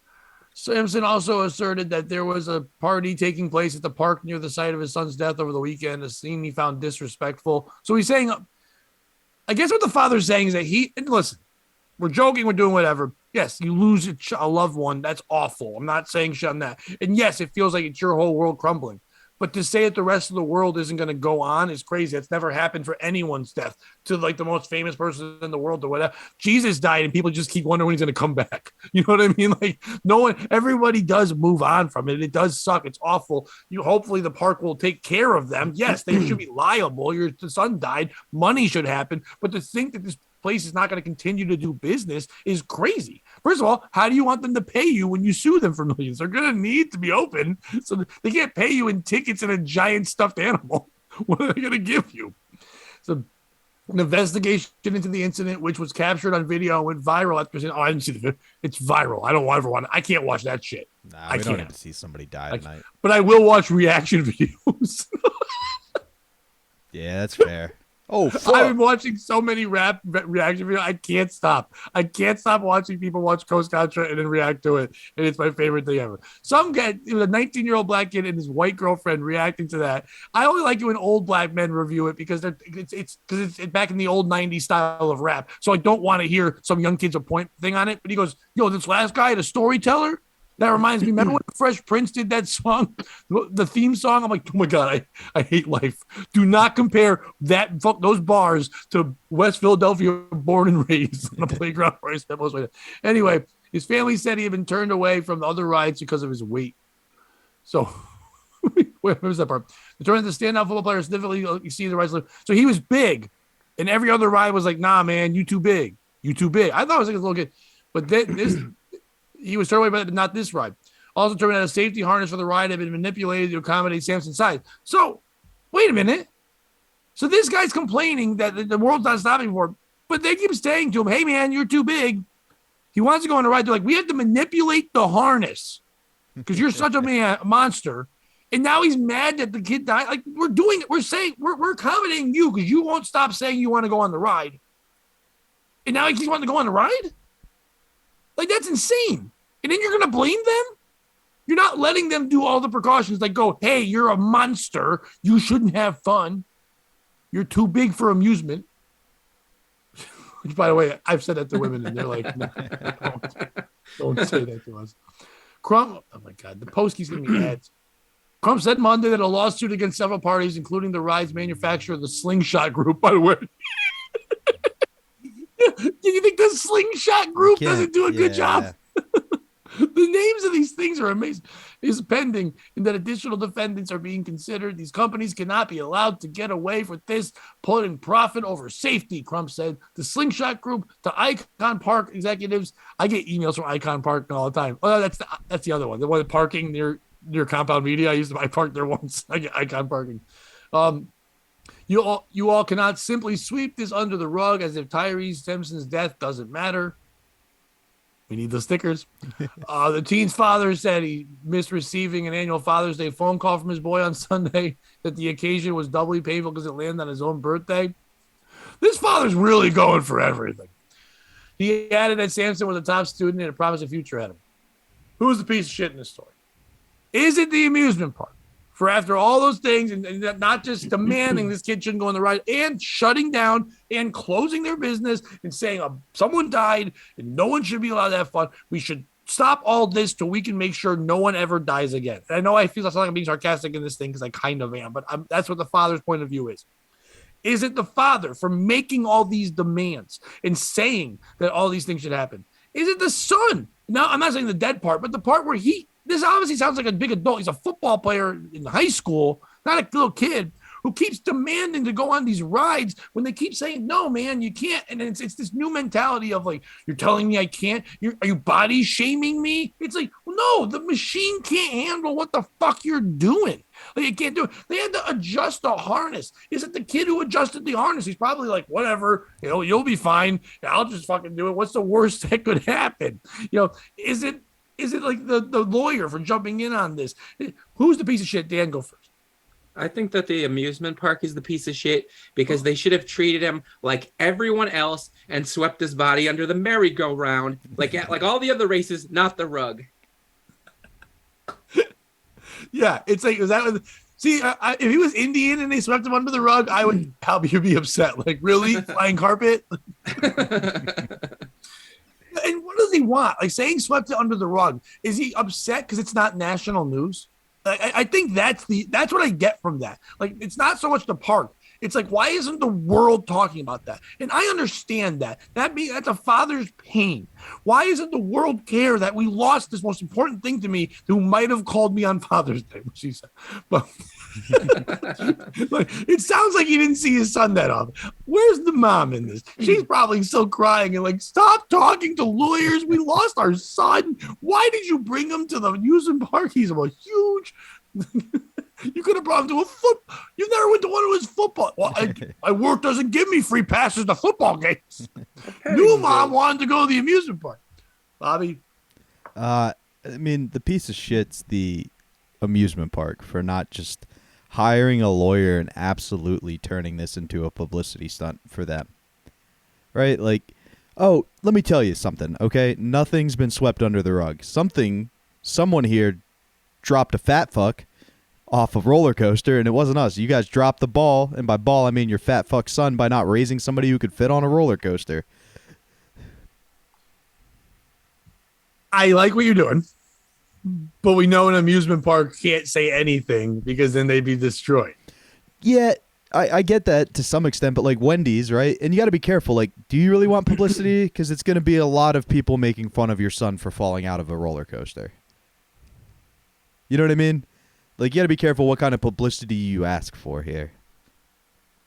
Sampson also asserted that there was a party taking place at the park near the site of his son's death over the weekend, a scene he found disrespectful. So he's saying, I guess what the father's saying is that listen, we're joking, we're doing whatever. Yes, you lose a loved one. That's awful. I'm not saying shit on that. And yes, it feels like it's your whole world crumbling. But to say that the rest of the world isn't going to go on is crazy. It's never happened for anyone's death to like the most famous person in the world or whatever. Jesus died and people just keep wondering when he's going to come back. You know what I mean? Like everybody does move on from it. It does suck. It's awful. Hopefully the park will take care of them. Yes, they should be liable. Your son died. Money should happen. But to think that this place is not going to continue to do business is crazy. First of all, how do you want them to pay you when you sue them for millions? They're going to need to be open, so they can't pay you in tickets and a giant stuffed animal. What are they going to give you? So an investigation into the incident, which was captured on video, went viral after saying, I didn't see the video. It's viral. I don't ever want I can't watch that shit. Nah, I don't can't. need to see somebody die tonight. But I will watch reaction videos. Yeah, that's fair. Oh, I've fuck. been watching so many rap reaction videos. I can't stop. I can't stop watching people watch Coast Contra and then react to it. And it's my favorite thing ever. Some guy, it was a 19-year-old black kid and his white girlfriend reacting to that. I only like it when old black men review it because it's back in the old 90s style of rap. So I don't want to hear some young kid's a point thing on it. But he goes, yo, this last guy, the storyteller. That reminds me, remember when Fresh Prince did that song, the theme song? I'm like, oh my God, I hate life. Do not compare those bars to West Philadelphia, born and raised on a playground where I spent most of my day. Anyway, his family said he had been turned away from the other rides because of his weight. So, where was that part? The turn of the standout football player significantly exceeded the rides. So he was big, and every other ride was like, nah, man, you too big. You too big. I thought it was like a little kid. But this... He was turned away, but not this ride. Also determined that a safety harness for the ride had been manipulated to accommodate Samson's size. So, wait a minute. So this guy's complaining that the world's not stopping for him, but they keep saying to him, hey, man, you're too big. He wants to go on the ride. They're like, we have to manipulate the harness because you're such a monster. And now he's mad that the kid died. Like, we're doing it. We're saying, we're accommodating you because you won't stop saying you want to go on the ride. And now he keeps wanting to go on the ride? Like, that's insane. And then you're going to blame them? You're not letting them do all the precautions. Like, go, hey, you're a monster. You shouldn't have fun. You're too big for amusement. Which, by the way, I've said that to women, and they're like, no, don't say that to us. Crump, oh, my God. The Post keeps giving me ads. Crump said Monday that a lawsuit against several parties, including the ride's manufacturer, the Slingshot Group, by the way. Do you think the Slingshot Group doesn't do a good job? The names of these things are amazing. Is pending, and that additional defendants are being considered. These companies cannot be allowed to get away with this, putting profit over safety, Crump said. The Slingshot Group, the Icon Park executives. I get emails from Icon Park all the time. Oh, that's the other one. The one parking near Compound Media. I parked there once. I get Icon parking. You all cannot simply sweep this under the rug as if Tyrese Simpson's death doesn't matter. We need the stickers. The teen's father said he missed receiving an annual Father's Day phone call from his boy on Sunday, that the occasion was doubly painful because it landed on his own birthday. This father's really going for everything. He added that Samson was a top student and a promising future ahead of him. Who's the piece of shit in this story? Is it the amusement park? For after all those things, and not just demanding this kid shouldn't go on the ride, and shutting down and closing their business and saying someone died and no one should be allowed to have fun. We should stop all this till we can make sure no one ever dies again. And I know I feel like I'm being sarcastic in this thing because I kind of am, but that's what the father's point of view is. Is it the father for making all these demands and saying that all these things should happen? Is it the son? Now, I'm not saying the dead part, but the part where this obviously sounds like a big adult. He's a football player in high school, not a little kid who keeps demanding to go on these rides when they keep saying, no, man, you can't. And it's this new mentality of like, you're telling me I can't? Are you body shaming me? It's like, well, no, the machine can't handle what the fuck you're doing. Like, it can't do it. They had to adjust the harness. Is it the kid who adjusted the harness? He's probably like, whatever, you'll be fine. I'll just fucking do it. What's the worst that could happen? Is it like the lawyer for jumping in on this? Who's the piece of shit? Dan, go first. I think that the amusement park is the piece of shit because they should have treated him like everyone else and swept his body under the merry-go-round, like all the other races, not the rug. Yeah, it's like, see, if he was Indian and they swept him under the rug, I would probably be upset. Like, really? Flying carpet? And what does he want? Like, saying swept it under the rug. Is he upset because it's not national news? I think that's what I get from that. Like, it's not so much the park. It's like, why isn't the world talking about that? And I understand that. That's a father's pain. Why isn't the world care that we lost this most important thing to me who might have called me on Father's Day, which he said. But like, it sounds like he didn't see his son that often. Where's the mom in this? She's probably still crying and like, stop talking to lawyers. We lost our son. Why did you bring him to the amusement park? He's a huge... You could have brought him to a You never went to one of his football. Well, my work doesn't give me free passes to football games. New mom wanted to go to the amusement park. Bobby? I mean, the piece of shit's the amusement park for not just hiring a lawyer and absolutely turning this into a publicity stunt for them. Right? Like, oh, let me tell you something, okay? Nothing's been swept under the rug. Someone here dropped a fat fuck off a roller coaster, and it wasn't us. You guys dropped the ball, and by ball I mean your fat fuck son, by not raising somebody who could fit on a roller coaster. I like what you're doing, but we know an amusement park can't say anything because then they'd be destroyed. Yeah, I get that to some extent, but like Wendy's, right? And you got to be careful. Like, do you really want publicity? Because it's going to be a lot of people making fun of your son for falling out of a roller coaster. You know what I mean? Like, you got to be careful what kind of publicity you ask for here.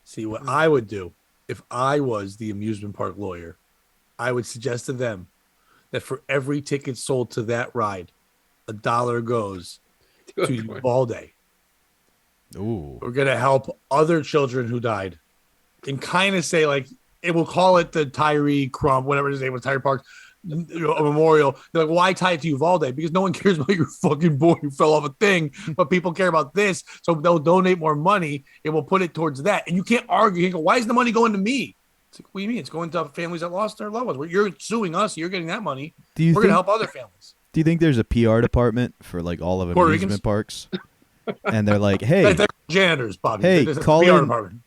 See, what I would do if I was the amusement park lawyer, I would suggest to them that for every ticket sold to that ride, $1 goes to Uvalde. Ooh. We're going to help other children who died and kind of say, like, it will call it the Tyree Crump, whatever his name was, Tyree Park, a memorial. They're like, why tie it to Uvalde? Because no one cares about your fucking boy who fell off a thing, but people care about this. So they'll donate more money and we'll put it towards that. And you can't argue. You can go, why is the money going to me? It's like, what do you mean? It's going to families that lost their loved ones. You're suing us. You're getting that money. We're going to help other families. Do you think there's a PR department for like all of amusement parks? And they're like, hey, they're janitors, Bobby. Hey, call in. Department.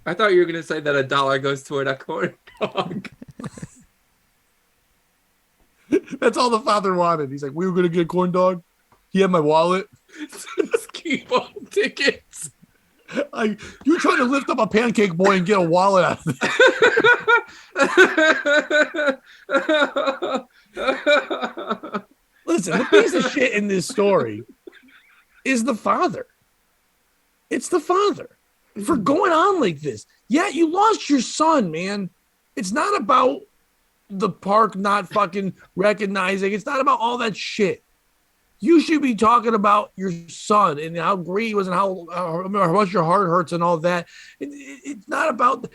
I thought you were going to say that $1 goes toward a corn dog. That's all the father wanted. He's like, we were going to get a corn dog. He had my wallet. Just keep on tickets. You're trying to lift up a pancake boy and get a wallet out of it. Listen, the piece of shit in this story is the father. It's the father for going on like this. Yeah, you lost your son, man. It's not about the park not fucking recognizing. It's not about all that shit. You should be talking about your son and how great he was and how much your heart hurts and all that. It's not about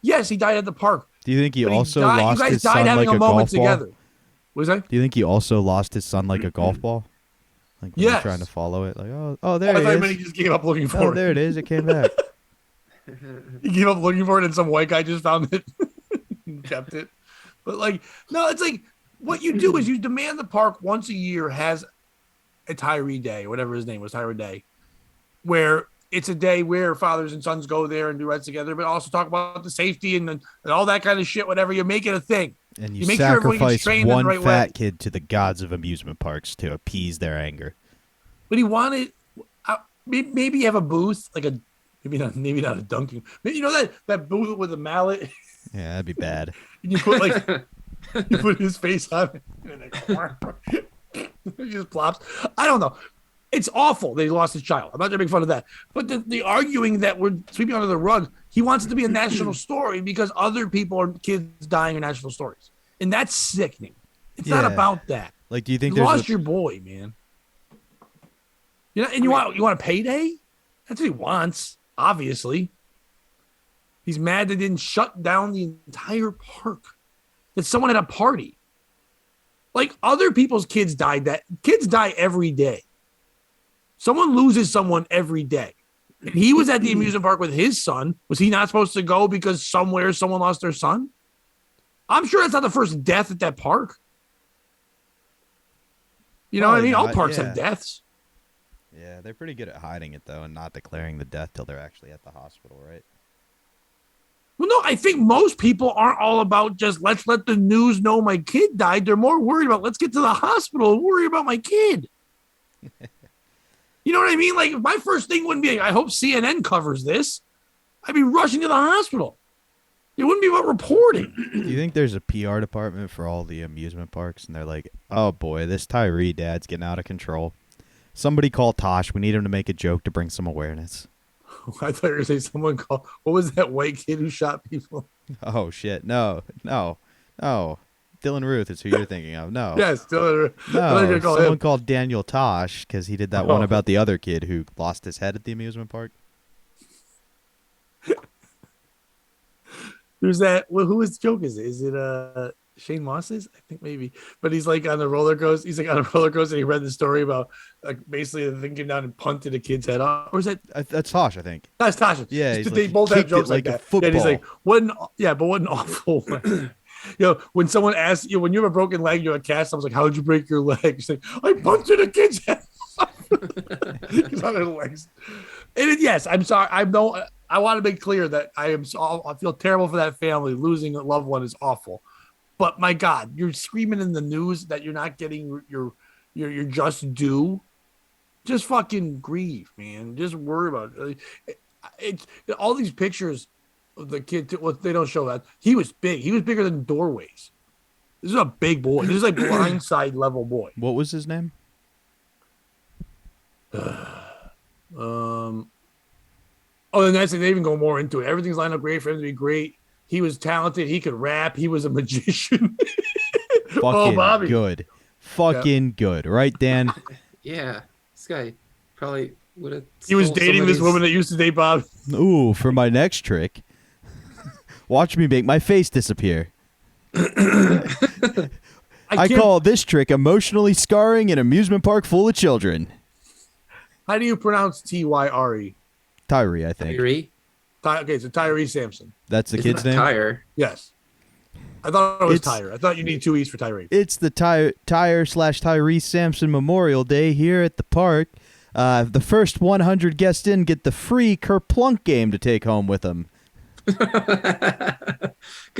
yes, he died at the park. Do you think he also lost his son like a golf ball? What is that? Do you think he also lost his son like a golf ball? Like when you're trying to follow it, like oh there it is. He just gave up looking for it. Oh, there it is. It came back. He gave up looking for it, and some white guy just found it and kept it. But like, no, it's like what you do is you demand the park once a year has a Tyree Day, whatever his name was, Tyree Day, where it's a day where fathers and sons go there and do rides together, but also talk about the safety and all that kind of shit. Whatever, you make it a thing. And you sacrifice one fat kid to the gods of amusement parks to appease their anger. But he wanted maybe you have a booth, like maybe not a dunking. Maybe, you know that booth with a mallet. Yeah, that'd be bad. And you put his face on it, and he just plops. I don't know. It's awful that he lost his child. I'm not going to make fun of that. But the arguing that we're sweeping under the rug, he wants it to be a national story because other people or kids dying are national stories. And that's sickening. It's not about that. Like, do you think you lost your boy, man? You know, and you want a payday? That's what he wants, obviously. He's mad they didn't shut down the entire park. That someone at a party. Like other people's kids died. Kids die every day. Someone loses someone every day. And he was at the amusement park with his son. Was he not supposed to go because somewhere someone lost their son? I'm sure that's not the first death at that park. You know what I mean? All parks have deaths. Yeah, they're pretty good at hiding it, though, and not declaring the death till they're actually at the hospital, right? Well, no, I think most people aren't all about just let's let the news know my kid died. They're more worried about let's get to the hospital and worry about my kid. You know what I mean? Like, my first thing wouldn't be, I hope CNN covers this. I'd be rushing to the hospital. It wouldn't be about reporting. Do you think there's a PR department for all the amusement parks? And they're like, oh, boy, this Tyree dad's getting out of control. Somebody call Tosh. We need him to make a joke to bring some awareness. I thought you were going to say someone called, what was that white kid who shot people? Oh, shit. No. Dylan Ruth is who you're thinking of. No. Yes, Dylan Ruth. No, someone called Daniel Tosh because he did that one about the other kid who lost his head at the amusement park. There's that. Well, whose joke is it? Is it Shane Moss is, I think maybe, but he's like on the roller coaster. He's like on a roller coaster. And he read the story about like basically the thing came down and punted a kid's head off. Or is that That's Tosh, I think. that's Tasha? Yeah, They he both have kicked it jokes like a that. football. And he's like, what an awful way. When someone asks you, when you have a broken leg, you're a cast. I was like, how'd you break your leg? He's like, I punted a kid's head off. He's on his legs. Yes, I'm sorry. I want to make clear that I feel terrible for that family. Losing a loved one is awful. But my God, you're screaming in the news that you're not getting your just due. Just fucking grieve, man. Just worry about it. It's all these pictures of the kid. Well, they don't show that he was big. He was bigger than doorways. This is a big boy. This is like Blindside level boy. What was his name? Oh, and that's it. They even go more into it. Everything's lined up great for him to be great. He was talented. He could rap. He was a magician. Fucking Bobby. good. Fucking good. Right, Dan? Yeah, this guy probably would have. He was dating this woman that used to date Bob. Ooh, for my next trick, watch me make my face disappear. I call this trick emotionally scarring an amusement park full of children. How do you pronounce Tyre? Tyree, I think. Tyree? Okay, so Tyree Sampson. That's the Isn't kid's that name? Tyre. Yes. I thought it was It's- Tyre. I thought you need two E's for Tyree. It's the Tyree Sampson Memorial Day here at the park. The first 100 guests in get the free Kerplunk game to take home with them. Good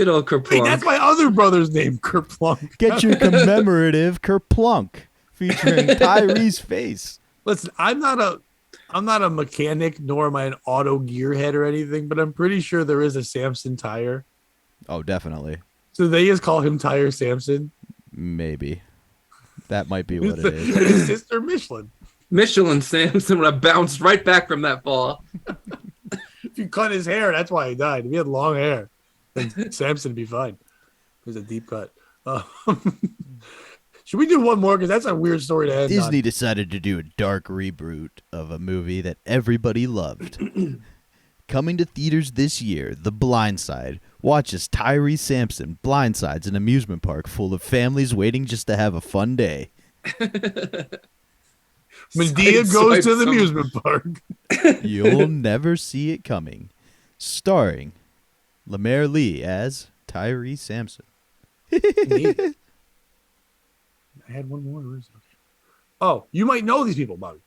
old Kerplunk. Wait, that's my other brother's name, Kerplunk. Get your commemorative Kerplunk featuring Tyree's face. Listen, I'm not a mechanic, nor am I an auto gearhead or anything, but I'm pretty sure there is a Samson tire. Oh, definitely. So they just call him Tire Samson. Maybe. That might be what it is. His sister Michelin. Michelin Samson would have bounced right back from that fall. If you cut his hair, that's why he died. If he had long hair, then Samson would be fine. It was a deep cut. Should we do one more? Because that's a weird story to end Disney on. decided to do a dark reboot of a movie that everybody loved. Coming to theaters this year, The Blind Side. Watch as Tyree Sampson blindsides an amusement park full of families waiting just to have a fun day. Medea goes to the amusement park. You'll never see it coming. Starring Lemaire Lee as Tyree Sampson. I had one more. Where is it? Oh, you might know these people, Bobby.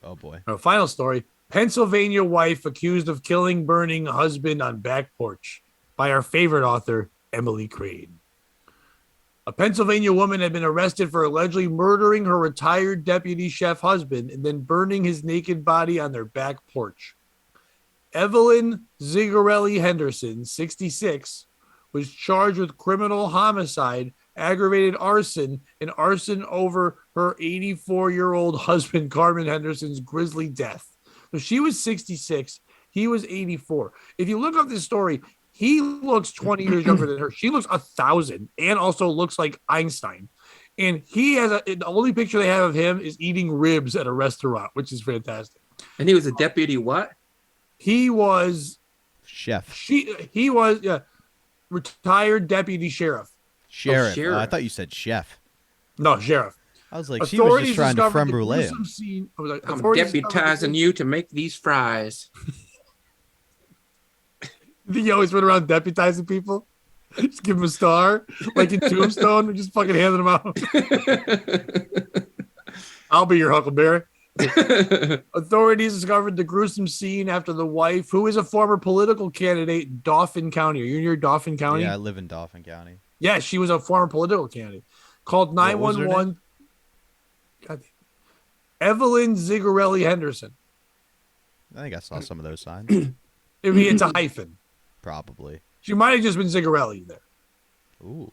Oh, boy. Our final story. Pennsylvania wife accused of killing burning husband on back porch by our favorite author, Emily Crane. A Pennsylvania woman had been arrested for allegedly murdering her retired deputy chef husband and then burning his naked body on their back porch. Evelyn Zigarelli Henderson, 66, was charged with criminal homicide, aggravated arson, and arson over her 84-year-old husband, Carmen Henderson's grisly death. So she was 66. He was 84. If you look up this story, he looks 20 years younger than her. She looks 1,000 and also looks like Einstein. And he has the only picture they have of him is eating ribs at a restaurant, which is fantastic. And he was a deputy what? He was Chef. he was retired deputy sheriff. Sheriff. sheriff. I thought you said chef. No, sheriff. I was like, she was just trying to creme brulee him. I'm deputizing you to make these fries. You always went around deputizing people? Just give them a star, like in Tombstone, and just fucking handing them out. I'll be your Huckleberry. Authorities discovered the gruesome scene after the wife, who is a former political candidate in Dauphin County. Are you near Dauphin County? Yeah, I live in Dauphin County. Yeah, she was a former political candidate. Called What was her 911. God damn. Evelyn Zigarelli Henderson. I think I saw some of those signs. I mean, it's a hyphen. Probably. She might have just been Zigarelli there. Ooh.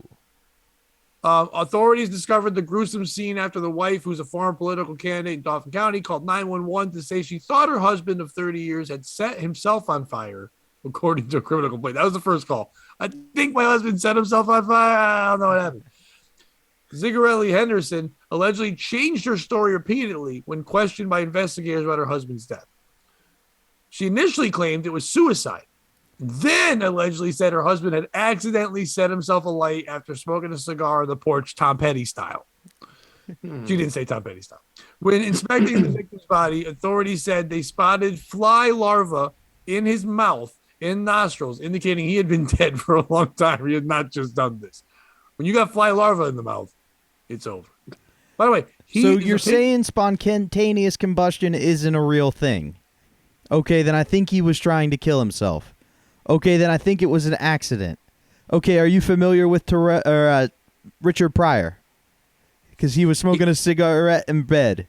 Authorities discovered the gruesome scene after the wife, who's a former political candidate in Dauphin County, called 911 to say she thought her husband of 30 years had set himself on fire, according to a criminal complaint. That was the first call. I think my husband set himself on fire. I don't know what happened. Zigarelli Henderson allegedly changed her story repeatedly when questioned by investigators about her husband's death. She initially claimed it was suicide. Then allegedly said her husband had accidentally set himself alight after smoking a cigar on the porch, Tom Petty style. She didn't say Tom Petty style. When inspecting the victim's body, authorities said they spotted fly larvae in his mouth and nostrils, indicating he had been dead for a long time. He had not just done this. When you got fly larvae in the mouth, it's over. By the way, so you're saying spontaneous combustion isn't a real thing? Okay, then I think he was trying to kill himself. Okay, then I think it was an accident. Okay, are you familiar with Richard Pryor? Because he was smoking a cigarette in bed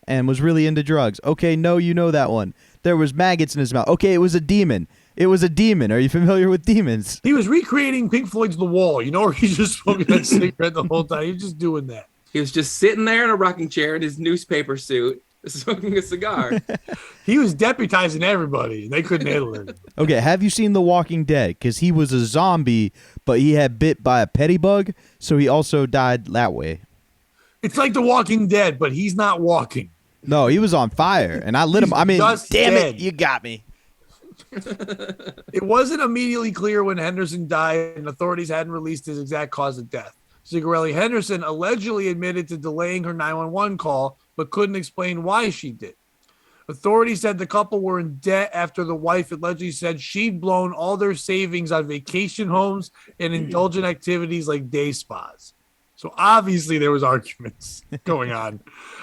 and was really into drugs. Okay, no, you know that one. There was maggots in his mouth. Okay, it was a demon. It was a demon. Are you familiar with demons? He was recreating Pink Floyd's The Wall, you know, where he's just smoking that cigarette the whole time. He was just doing that. He was just sitting there in a rocking chair in his newspaper suit, smoking a cigar. He was deputizing everybody, and they couldn't handle it. Okay, have you seen The Walking Dead? Because he was a zombie, but he had bit by a petty bug, so he also died that way. It's like The Walking Dead, but he's not walking. No, he was on fire, and I lit him. I mean, damn it, you got me. It wasn't immediately clear when Henderson died, and authorities hadn't released his exact cause of death. Cigarelli Henderson allegedly admitted to delaying her 911 call, but couldn't explain why she did. Authorities said the couple were in debt after the wife allegedly said she'd blown all their savings on vacation homes and indulgent activities like day spas. So obviously there was arguments going on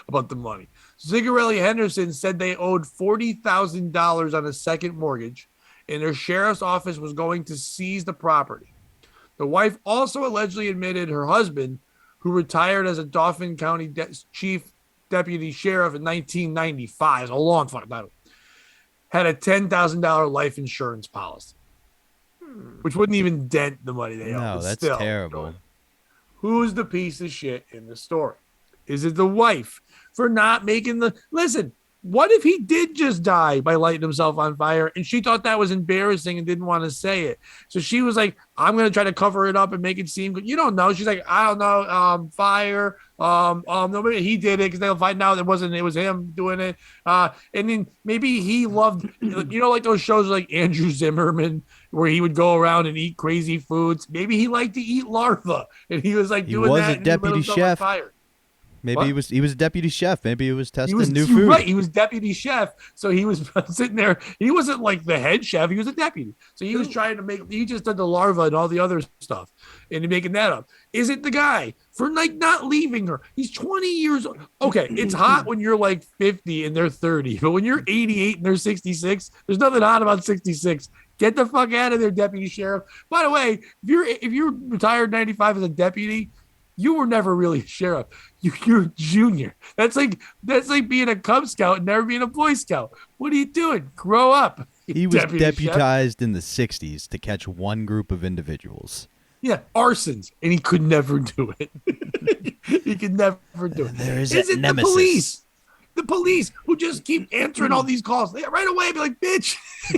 about the money. Zigarelli Henderson said they owed $40,000 on a second mortgage, and their sheriff's office was going to seize the property. The wife also allegedly admitted her husband, who retired as a Dauphin County chief deputy sheriff in 1995, a long fucking time, had a $10,000 life insurance policy, which wouldn't even dent the money they owed. No, that's terrible. Who's the piece of shit in the story? Is it the wife for not making the... Listen, what if he did just die by lighting himself on fire and she thought that was embarrassing and didn't want to say it? So she was like, I'm going to try to cover it up and make it seem good. You don't know. She's like, I don't know, fire. No, maybe he did it because they'll find out it was him doing it. And then maybe he loved, you know, like those shows like Andrew Zimmerman where he would go around and eat crazy foods. Maybe he liked to eat larvae and he was like doing that. He was a deputy chef. Maybe he was a deputy chef. Maybe he was testing new food. Right, he was deputy chef, so he was sitting there. He wasn't like the head chef; he was a deputy. So he was trying to make. He just did the larva and all the other stuff, and he making that up. Is it the guy for like not leaving her? He's 20 years old. Okay, it's hot when you're like 50 and they're 30, but when you're 88 and they're 66, there's nothing hot about 66. Get the fuck out of there, deputy sheriff. By the way, if you're retired 95 as a deputy, you were never really a sheriff. You're a junior. That's like being a Cub Scout and never being a Boy Scout. What are you doing? Grow up. He was deputized in the 60s to catch one group of individuals. Yeah, arsons, and he could never do it. He could never do it. There is it nemesis. The police who just keep answering all these calls. They right away be like, bitch,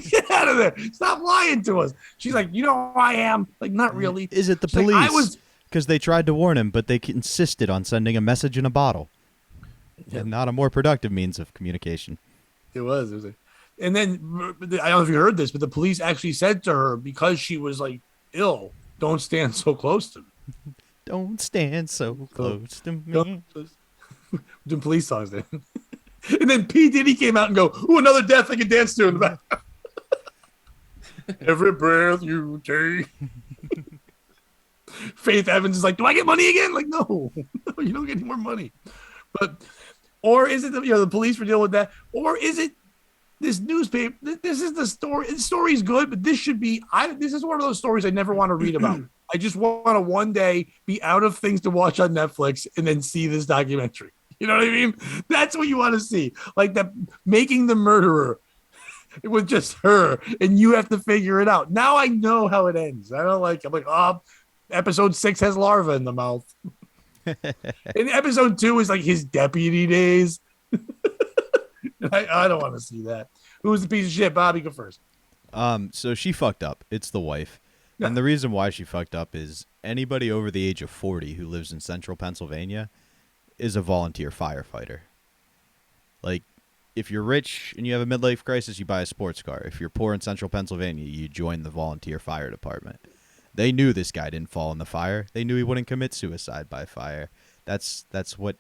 get out of there. Stop lying to us. She's like, you know who I am? Like, not really. Is it the She's police? Like, because they tried to warn him, but they insisted on sending a message in a bottle. Yeah. And not a more productive means of communication. It was. And then, I don't know if you heard this, but the police actually said to her, because she was like ill, don't stand so close to me. Don't stand so close to me. Doing police songs then. And then P. Diddy came out and go, ooh, another death I can dance to in the back. Every breath you take. Faith Evans is like, do I get money again? Like, no, you don't get any more money. But, or is it the police for dealing with that? Or is it this newspaper? This is the story. The story's good, but this should be. This is one of those stories I never want to read about. I just want to one day be out of things to watch on Netflix and then see this documentary. You know what I mean? That's what you want to see, like that making the murderer. It was just her, and you have to figure it out. Now I know how it ends. I'm like, oh. Episode 6 has larva in the mouth. And episode 2 is like his deputy days. I don't want to see that. Who's the piece of shit? Bobby, go first. So she fucked up. It's the wife. Yeah. And the reason why she fucked up is anybody over the age of 40 who lives in central Pennsylvania is a volunteer firefighter. Like, if you're rich and you have a midlife crisis, you buy a sports car. If you're poor in central Pennsylvania, you join the volunteer fire department. They knew this guy didn't fall in the fire. They knew he wouldn't commit suicide by fire. That's what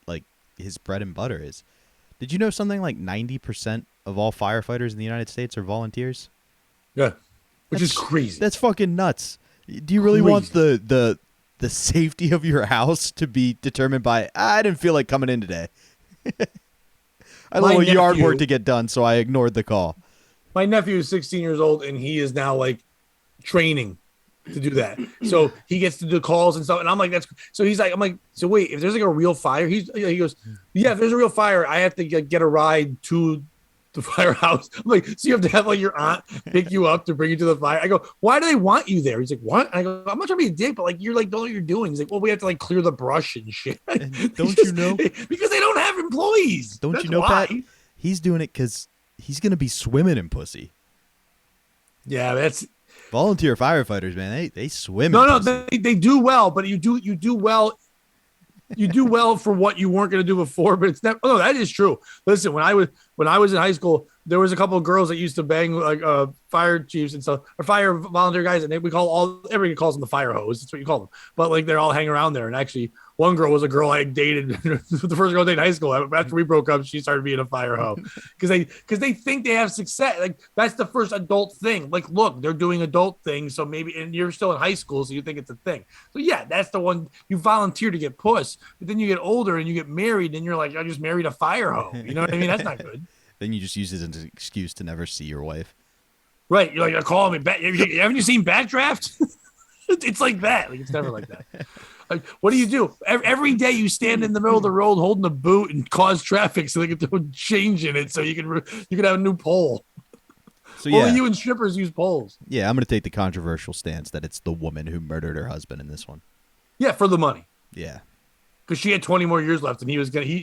like his bread and butter is. Did you know something like 90% of all firefighters in the United States are volunteers? Yeah, which is crazy. That's fucking nuts. Do you really want the safety of your house to be determined by, I didn't feel like coming in today. I had a little yard work to get done, so I ignored the call. My nephew is 16 years old, and he is now like training to do that. So he gets to do calls and stuff. And I'm like, that's so he's like, I'm like, so wait, if there's like a real fire, he goes, yeah, if there's a real fire, I have to get a ride to the firehouse. I'm like, so you have to have like your aunt pick you up to bring you to the fire. I go, why do they want you there? He's like, what? I go, I'm not trying to be a dick, but like, you're like, don't know what you're doing. He's like, well, we have to like clear the brush and shit. And don't you know? Because they don't have employees. Don't That's you know, why. Pat? He's doing it because he's going to be swimming in pussy. Yeah, that's volunteer firefighters, man. They swim. No, in pussy. they do well, but you do well. You do well for what you weren't going to do before, but it's never. Oh, that is true. Listen, when I was in high school, there was a couple of girls that used to bang like fire chiefs and stuff, or fire volunteer guys, and we call everybody calls them the fire hose. That's what you call them. But like they're all hanging around there, and actually, one girl was a girl I dated, the first girl I dated in high school. After we broke up, she started being a fire hoe because they think they have success. Like that's the first adult thing. Like, look, they're doing adult things, so maybe, and you're still in high school, so you think it's a thing. So yeah, that's the one you volunteer to get puss, but then you get older and you get married, and you're like, I just married a fire hoe. You know what I mean? That's not good. Then you just use it as an excuse to never see your wife. Right. You're like, call me back. Haven't you seen Backdraft? It's like that. Like, it's never like that. Like, what do? Every day you stand in the middle of the road holding a boot and cause traffic so they can throw change in it so you can have a new pole. So yeah. Only you and strippers use poles. Yeah, I'm going to take the controversial stance that it's the woman who murdered her husband in this one. Yeah, for the money. Yeah. Because she had 20 more years left, and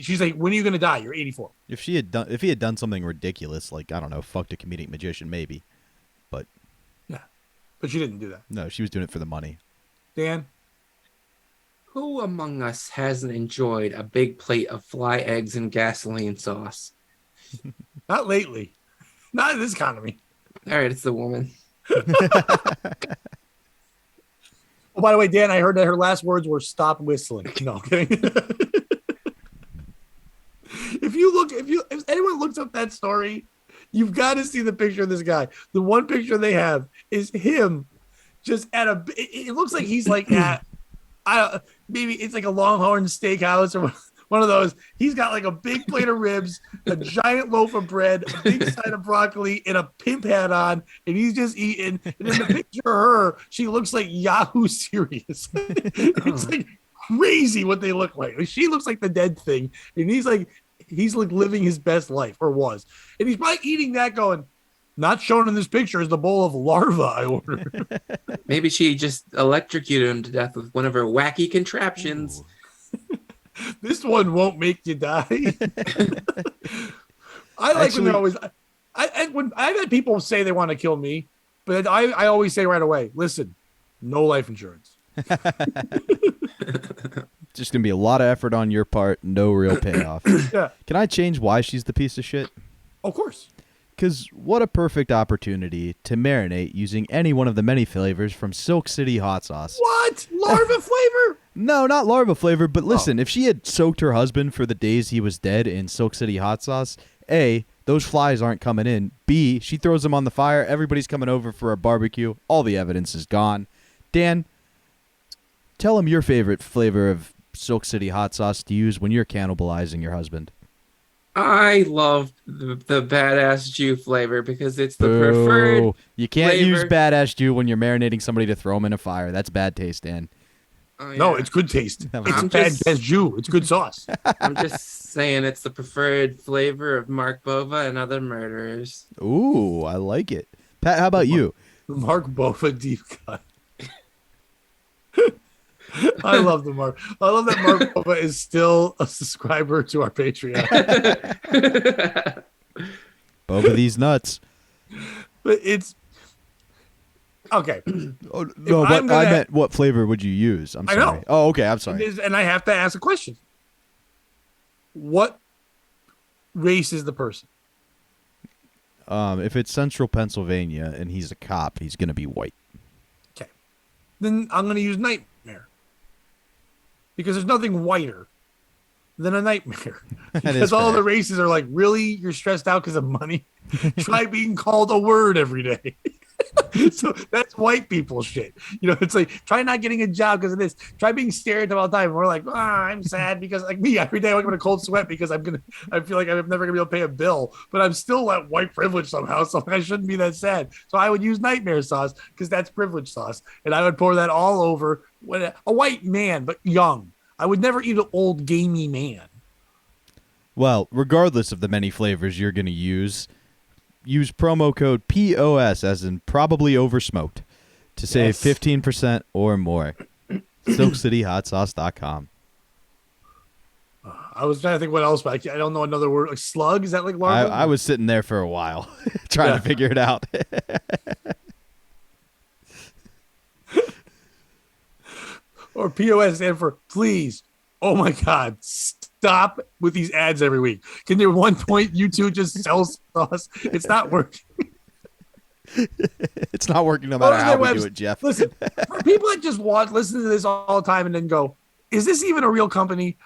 she's like, when are you gonna die? You're 84. If he had done something ridiculous, like, I don't know, fucked a comedic magician, maybe. But yeah, but she didn't do that. No, she was doing it for the money. Dan, who among us hasn't enjoyed a big plate of fly eggs and gasoline sauce? Not lately. Not in this economy. All right, it's the woman. Oh, by the way, Dan, I heard that her last words were "stop whistling." No, I'm kidding. If anyone looks up that story, you've got to see the picture of this guy. The one picture they have is him just at it looks like he's like at, maybe it's like a Longhorn Steakhouse or one of those. He's got like a big plate of ribs, a giant loaf of bread, a big side of broccoli, and a pimp hat on, and he's just eating. And in the picture of her, she looks like Yahoo Serious. It's like crazy what they look like. She looks like the dead thing, and he's like living his best life, or was. And he's probably eating that going, not shown in this picture is the bowl of larva I ordered. Maybe she just electrocuted him to death with one of her wacky contraptions. This one won't make you die. I like when they're always. When I've had people say they want to kill me, but I always say right away, listen, no life insurance. Just gonna be a lot of effort on your part, no real payoff. Yeah. Can I change why she's the piece of shit? Of course. Because what a perfect opportunity to marinate using any one of the many flavors from Silk City hot sauce. What? Larva flavor? No, not larva flavor, but listen, if she had soaked her husband for the days he was dead in Silk City hot sauce, A, those flies aren't coming in. B, she throws them on the fire, everybody's coming over for a barbecue, all the evidence is gone. Dan, tell him your favorite flavor of Silk City hot sauce to use when you're cannibalizing your husband. I love the badass Jew flavor because it's the preferred. You can't flavor. use badass Jew when you're marinating somebody to throw them in a fire. That's bad taste, Dan. Oh, yeah. No, it's good taste. It's bad Jew. It's good sauce. I'm just saying it's the preferred flavor of Mark Bova and other murderers. Ooh, I like it. Pat, how about you? Mark Bova deep cut. I love the Mark. I love that Mark Bova is still a subscriber to our Patreon. Bova these nuts. But it's okay. Oh, no, but I meant what flavor would you use? I'm sorry. I know. Oh, okay. I'm sorry. And I have to ask a question. What race is the person? If it's Central Pennsylvania and he's a cop, he's gonna be white. Okay. Then I'm going to use nightmare. Because there's nothing whiter than a nightmare. Because all the races are like, really? You're stressed out because of money? Try being called a word every day. So that's white people shit. It's like, try not getting a job because of this. Try being stereotyped all the time. We're like, I'm sad because, like me, every day I wake up in a cold sweat because I feel like I'm never gonna be able to pay a bill, but I'm still that white privilege somehow. So I shouldn't be that sad. So I would use nightmare sauce because that's privilege sauce, and I would pour that all over a white man, but young. I would never eat an old gamey man. Well, regardless of the many flavors you're gonna use promo code POS, as in probably oversmoked, to save 15% or more. SilkCityHotSauce.com. I was trying to think what else, but I don't know another word. Like slug? Is that like larva? I was sitting there for a while trying to figure it out. Or POS stand for please. Oh my God. Stop with these ads every week. Can there at one point you two just sell sauce? It's not working. It's not working no matter how we do it, Jeff. Listen, for people that just listen to this all the time and then go, is this even a real company?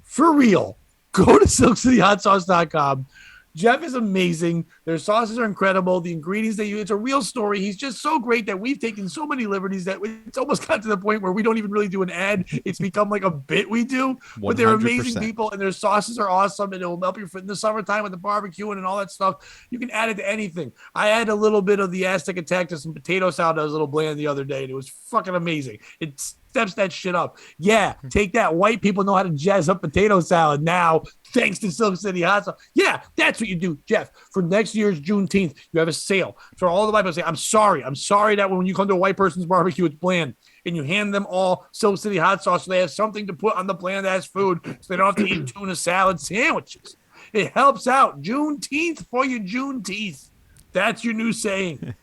For real, go to SilkCityHotSauce.com. Jeff is amazing. Their sauces are incredible. The ingredients they use, it's a real story. He's just so great that we've taken so many liberties that it's almost got to the point where we don't even really do an ad. It's become like a bit we do. 100%. But they're amazing people, and their sauces are awesome, and it will help you in the summertime with the barbecue and all that stuff. You can add it to anything. I added a little bit of the Aztec attack to some potato salad that was a little bland the other day, and it was fucking amazing. It steps that shit up. Yeah, take that. White people know how to jazz up potato salad now, thanks to Silk City Hot Sauce. Yeah, that's what you do, Jeff. For next year's Juneteenth, you have a sale. For all the white people say, I'm sorry that when you come to a white person's barbecue, it's bland. And you hand them all Silk City Hot Sauce so they have something to put on the bland-ass food so they don't have to eat tuna salad sandwiches. It helps out. Juneteenth for your Juneteenth. That's your new saying.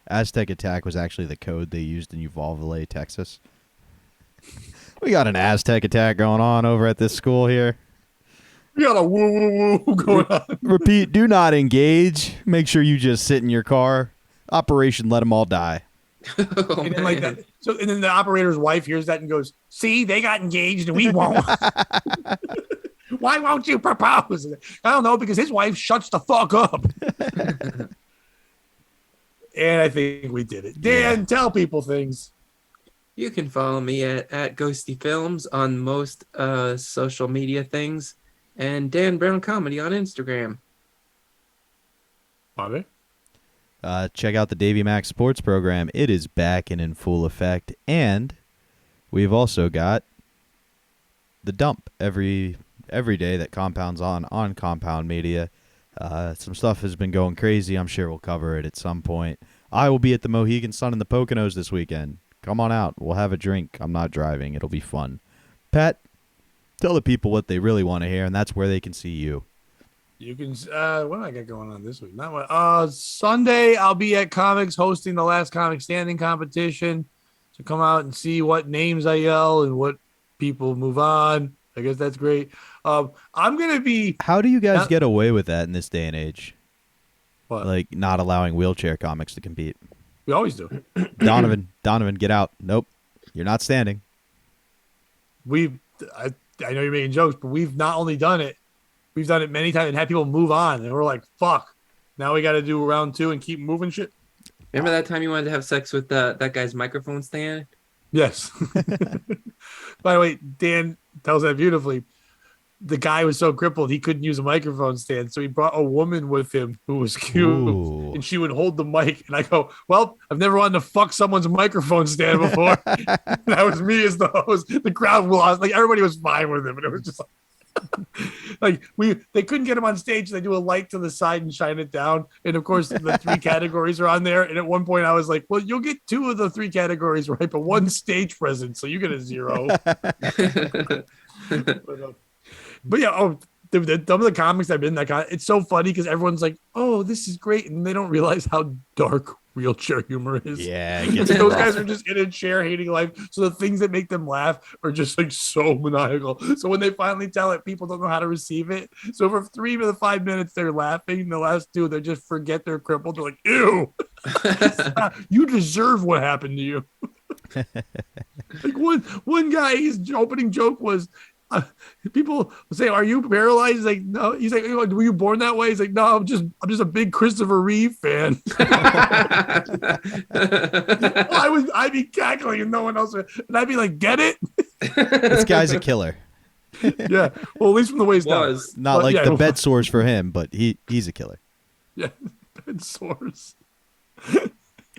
Aztec Attack was actually the code they used in Uvalde, Texas. We got an Aztec attack going on over at this school here. We got a woo going on. Repeat, do not engage. Make sure you just sit in your car. Operation Let Them All Die. And then like that. So, and then the operator's wife hears that and goes, see, they got engaged and we won't. Why won't you propose? I don't know, because his wife shuts the fuck up. And I think we did it. Dan, tell people things. You can follow me at Ghosty Films on most social media things, and Dan Brown Comedy on Instagram. Bobby? Check out the Davy Max Sports Program. It is back and in full effect. And we've also got the dump every day that Compound's on Compound Media. Some stuff has been going crazy. I'm sure we'll cover it at some point. I will be at the Mohegan Sun in the Poconos this weekend. Come on out. We'll have a drink. I'm not driving. It'll be fun. Pat, tell the people what they really want to hear, and that's where they can see you. You can, what do I got going on this week? Not what, Sunday, I'll be at Comics hosting the Last Comic Standing competition. So come out and see what names I yell and what people move on. I guess that's great. I'm going to be. How do you guys get away with that in this day and age? What? Like not allowing wheelchair comics to compete? We always do. Donovan, get out. Nope. You're not standing. I know you're making jokes, but we've not only done it, we've done it many times and had people move on. And we're like, fuck. Now we got to do round 2 and keep moving shit. Remember that time you wanted to have sex with that guy's microphone stand? Yes. By the way, Dan tells that beautifully. The guy was so crippled he couldn't use a microphone stand, so he brought a woman with him who was cute. Ooh. And she would hold the mic. And I go, well, I've never wanted to fuck someone's microphone stand before. That was me as the host. The crowd lost. Like everybody was fine with him, and it was just like they couldn't get him on stage. They do a light to the side and shine it down. And of course, the 3 categories are on there. And at one point, I was like, well, you'll get 2 of the 3 categories right, but 1 stage presence, so you get a 0. But yeah, some of the comics I've been that kind. It's so funny because everyone's like, "Oh, this is great," and they don't realize how dark wheelchair humor is. Yeah, it gets Those rough. guys are just in a chair hating life. So the things that make them laugh are just like so maniacal. So when they finally tell it, people don't know how to receive it. So for 3 to 5 minutes, they're laughing. The last two, they just forget they're crippled. They're like, ew, you deserve what happened to you. Like one guy, his opening joke was, people say, "Are you paralyzed?" He's like, "No." He's like, "Were you born that way?" He's like, "No, I'm just a big Christopher Reeve fan." I'd be cackling and no one else would, and I'd be like, "Get it?" This guy's a killer. Yeah. Well, at least from the waist down. Not But, like yeah, the bed sores for him, but he's a killer. Yeah, bed sores.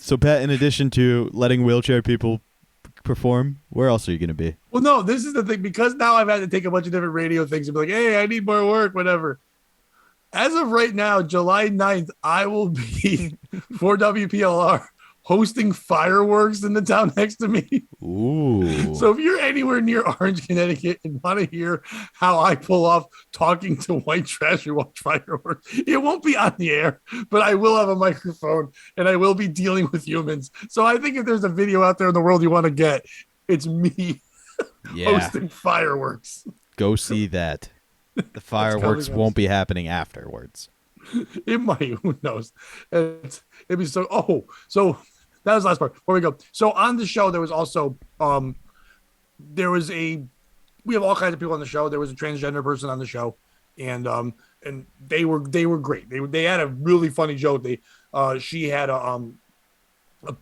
So, Pat, in addition to letting wheelchair people perform, where else are you going to be? Well, no, this is the thing, because now I've had to take a bunch of different radio things and be like, "Hey, I need more work," whatever. As of right now, July 9th, I will be for WPLR hosting fireworks in the town next to me. Ooh. So if you're anywhere near Orange, Connecticut and want to hear how I pull off talking to white trash who watch fireworks, it won't be on the air, but I will have a microphone and I will be dealing with humans. So I think if there's a video out there in the world you want to get, it's me hosting fireworks. Go see that. The fireworks won't be happening afterwards. It might. Who knows? It'd be so. Oh, so that was the last part. Before we go, so on the show there was also there was a. We have all kinds of people on the show. There was a transgender person on the show, and they were great. They had a really funny joke. She had a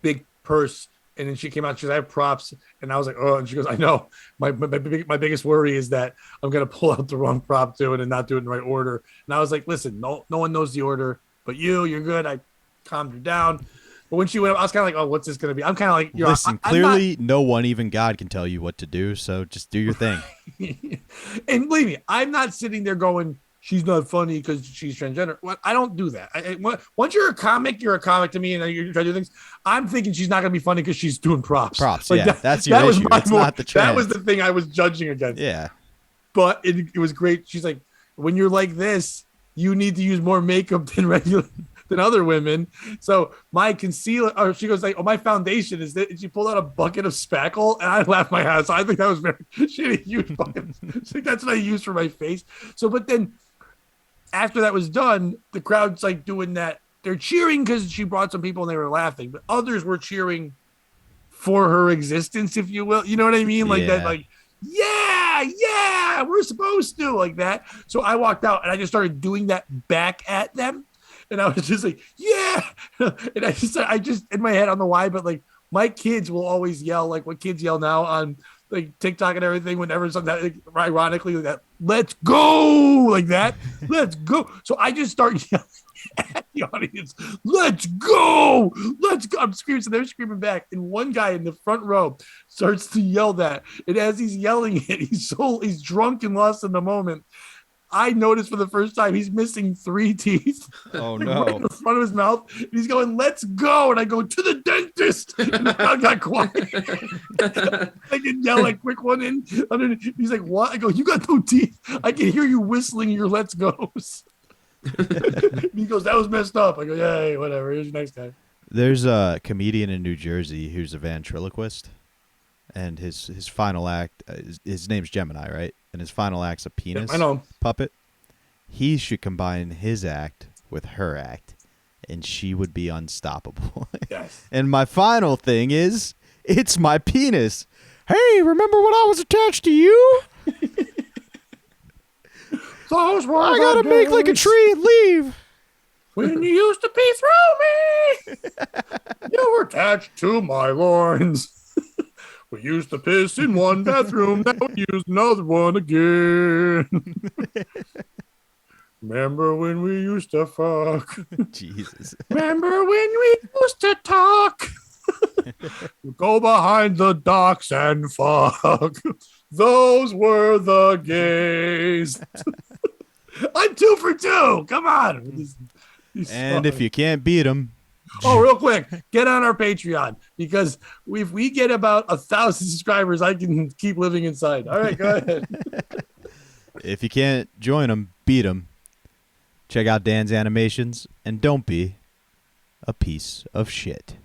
big purse. And then she came out, she goes, "I have props." And I was like, "Oh," and she goes, "I know. My biggest worry is that I'm going to pull out the wrong prop to it and not do it in the right order." And I was like, "Listen, no one knows the order, but you're good." I calmed her down. But when she went up, I was kind of like, "Oh, what's this going to be?" I'm kind of like, listen, clearly no one, even God, can tell you what to do. So just do your thing. And believe me, I'm not sitting there going, "She's not funny because she's transgender." I don't do that. Once you're a comic to me, and you're trying to do things. I'm thinking she's not going to be funny because she's doing props. Like that's your issue. It's not the trend. That was the thing I was judging against. Yeah. But it was great. She's like, "When you're like this, you need to use more makeup than other women." So my concealer, or she goes like, "Oh, my foundation is that." And she pulled out a bucket of spackle, and I laughed my ass. I think that was very. She had a huge bucket. She's like, "That's what I use for my face." So, but then. After that was done, the crowd's like doing that. They're cheering because she brought some people and they were laughing, but others were cheering for her existence, if you will. You know what I mean? Like that, like, yeah, we're supposed to, like that. So I walked out and I just started doing that back at them. And I was just like, yeah. And I just in my head, I don't know why, but like my kids will always yell, like what kids yell now on like TikTok and everything, whenever something that, like, ironically, like that, "Let's go," like that, "Let's go." So I just start yelling at the audience, "Let's go, let's go." I'm screaming, so they're screaming back. And one guy in the front row starts to yell that. And as he's yelling it, he's drunk and lost in the moment. I noticed for the first time he's missing 3 teeth. Oh, like, no. right in the front of his mouth. And he's going, "Let's go." And I go, "To the dentist." And the crowd got quiet. I can yell a quick one in underneath. He's like, "What?" I go, "You got no teeth. I can hear you whistling your let's goes." He goes, "That was messed up." I go, "Yeah, whatever. Here's your next guy." There's a comedian in New Jersey who's a ventriloquist. And his final act, his name's Gemini, right? And his final act's a penis puppet. He should combine his act with her act, and she would be unstoppable. Yes. And my final thing is, it's my penis. Hey, remember when I was attached to you? Those were I gotta make like a tree and leave. When you used to be through me, you were attached to my loins. We used to piss in one bathroom, now we use another one again. Remember when we used to fuck? Jesus. Remember when we used to talk? Go behind the docks and fuck. Those were the gays. I'm 2 for 2. Come on. And if you can't beat them. Oh, real quick, get on our Patreon, because if we get about 1,000 subscribers, I can keep living inside. All right, go ahead. If you can't join them, beat them. Check out Dan's animations, and don't be a piece of shit.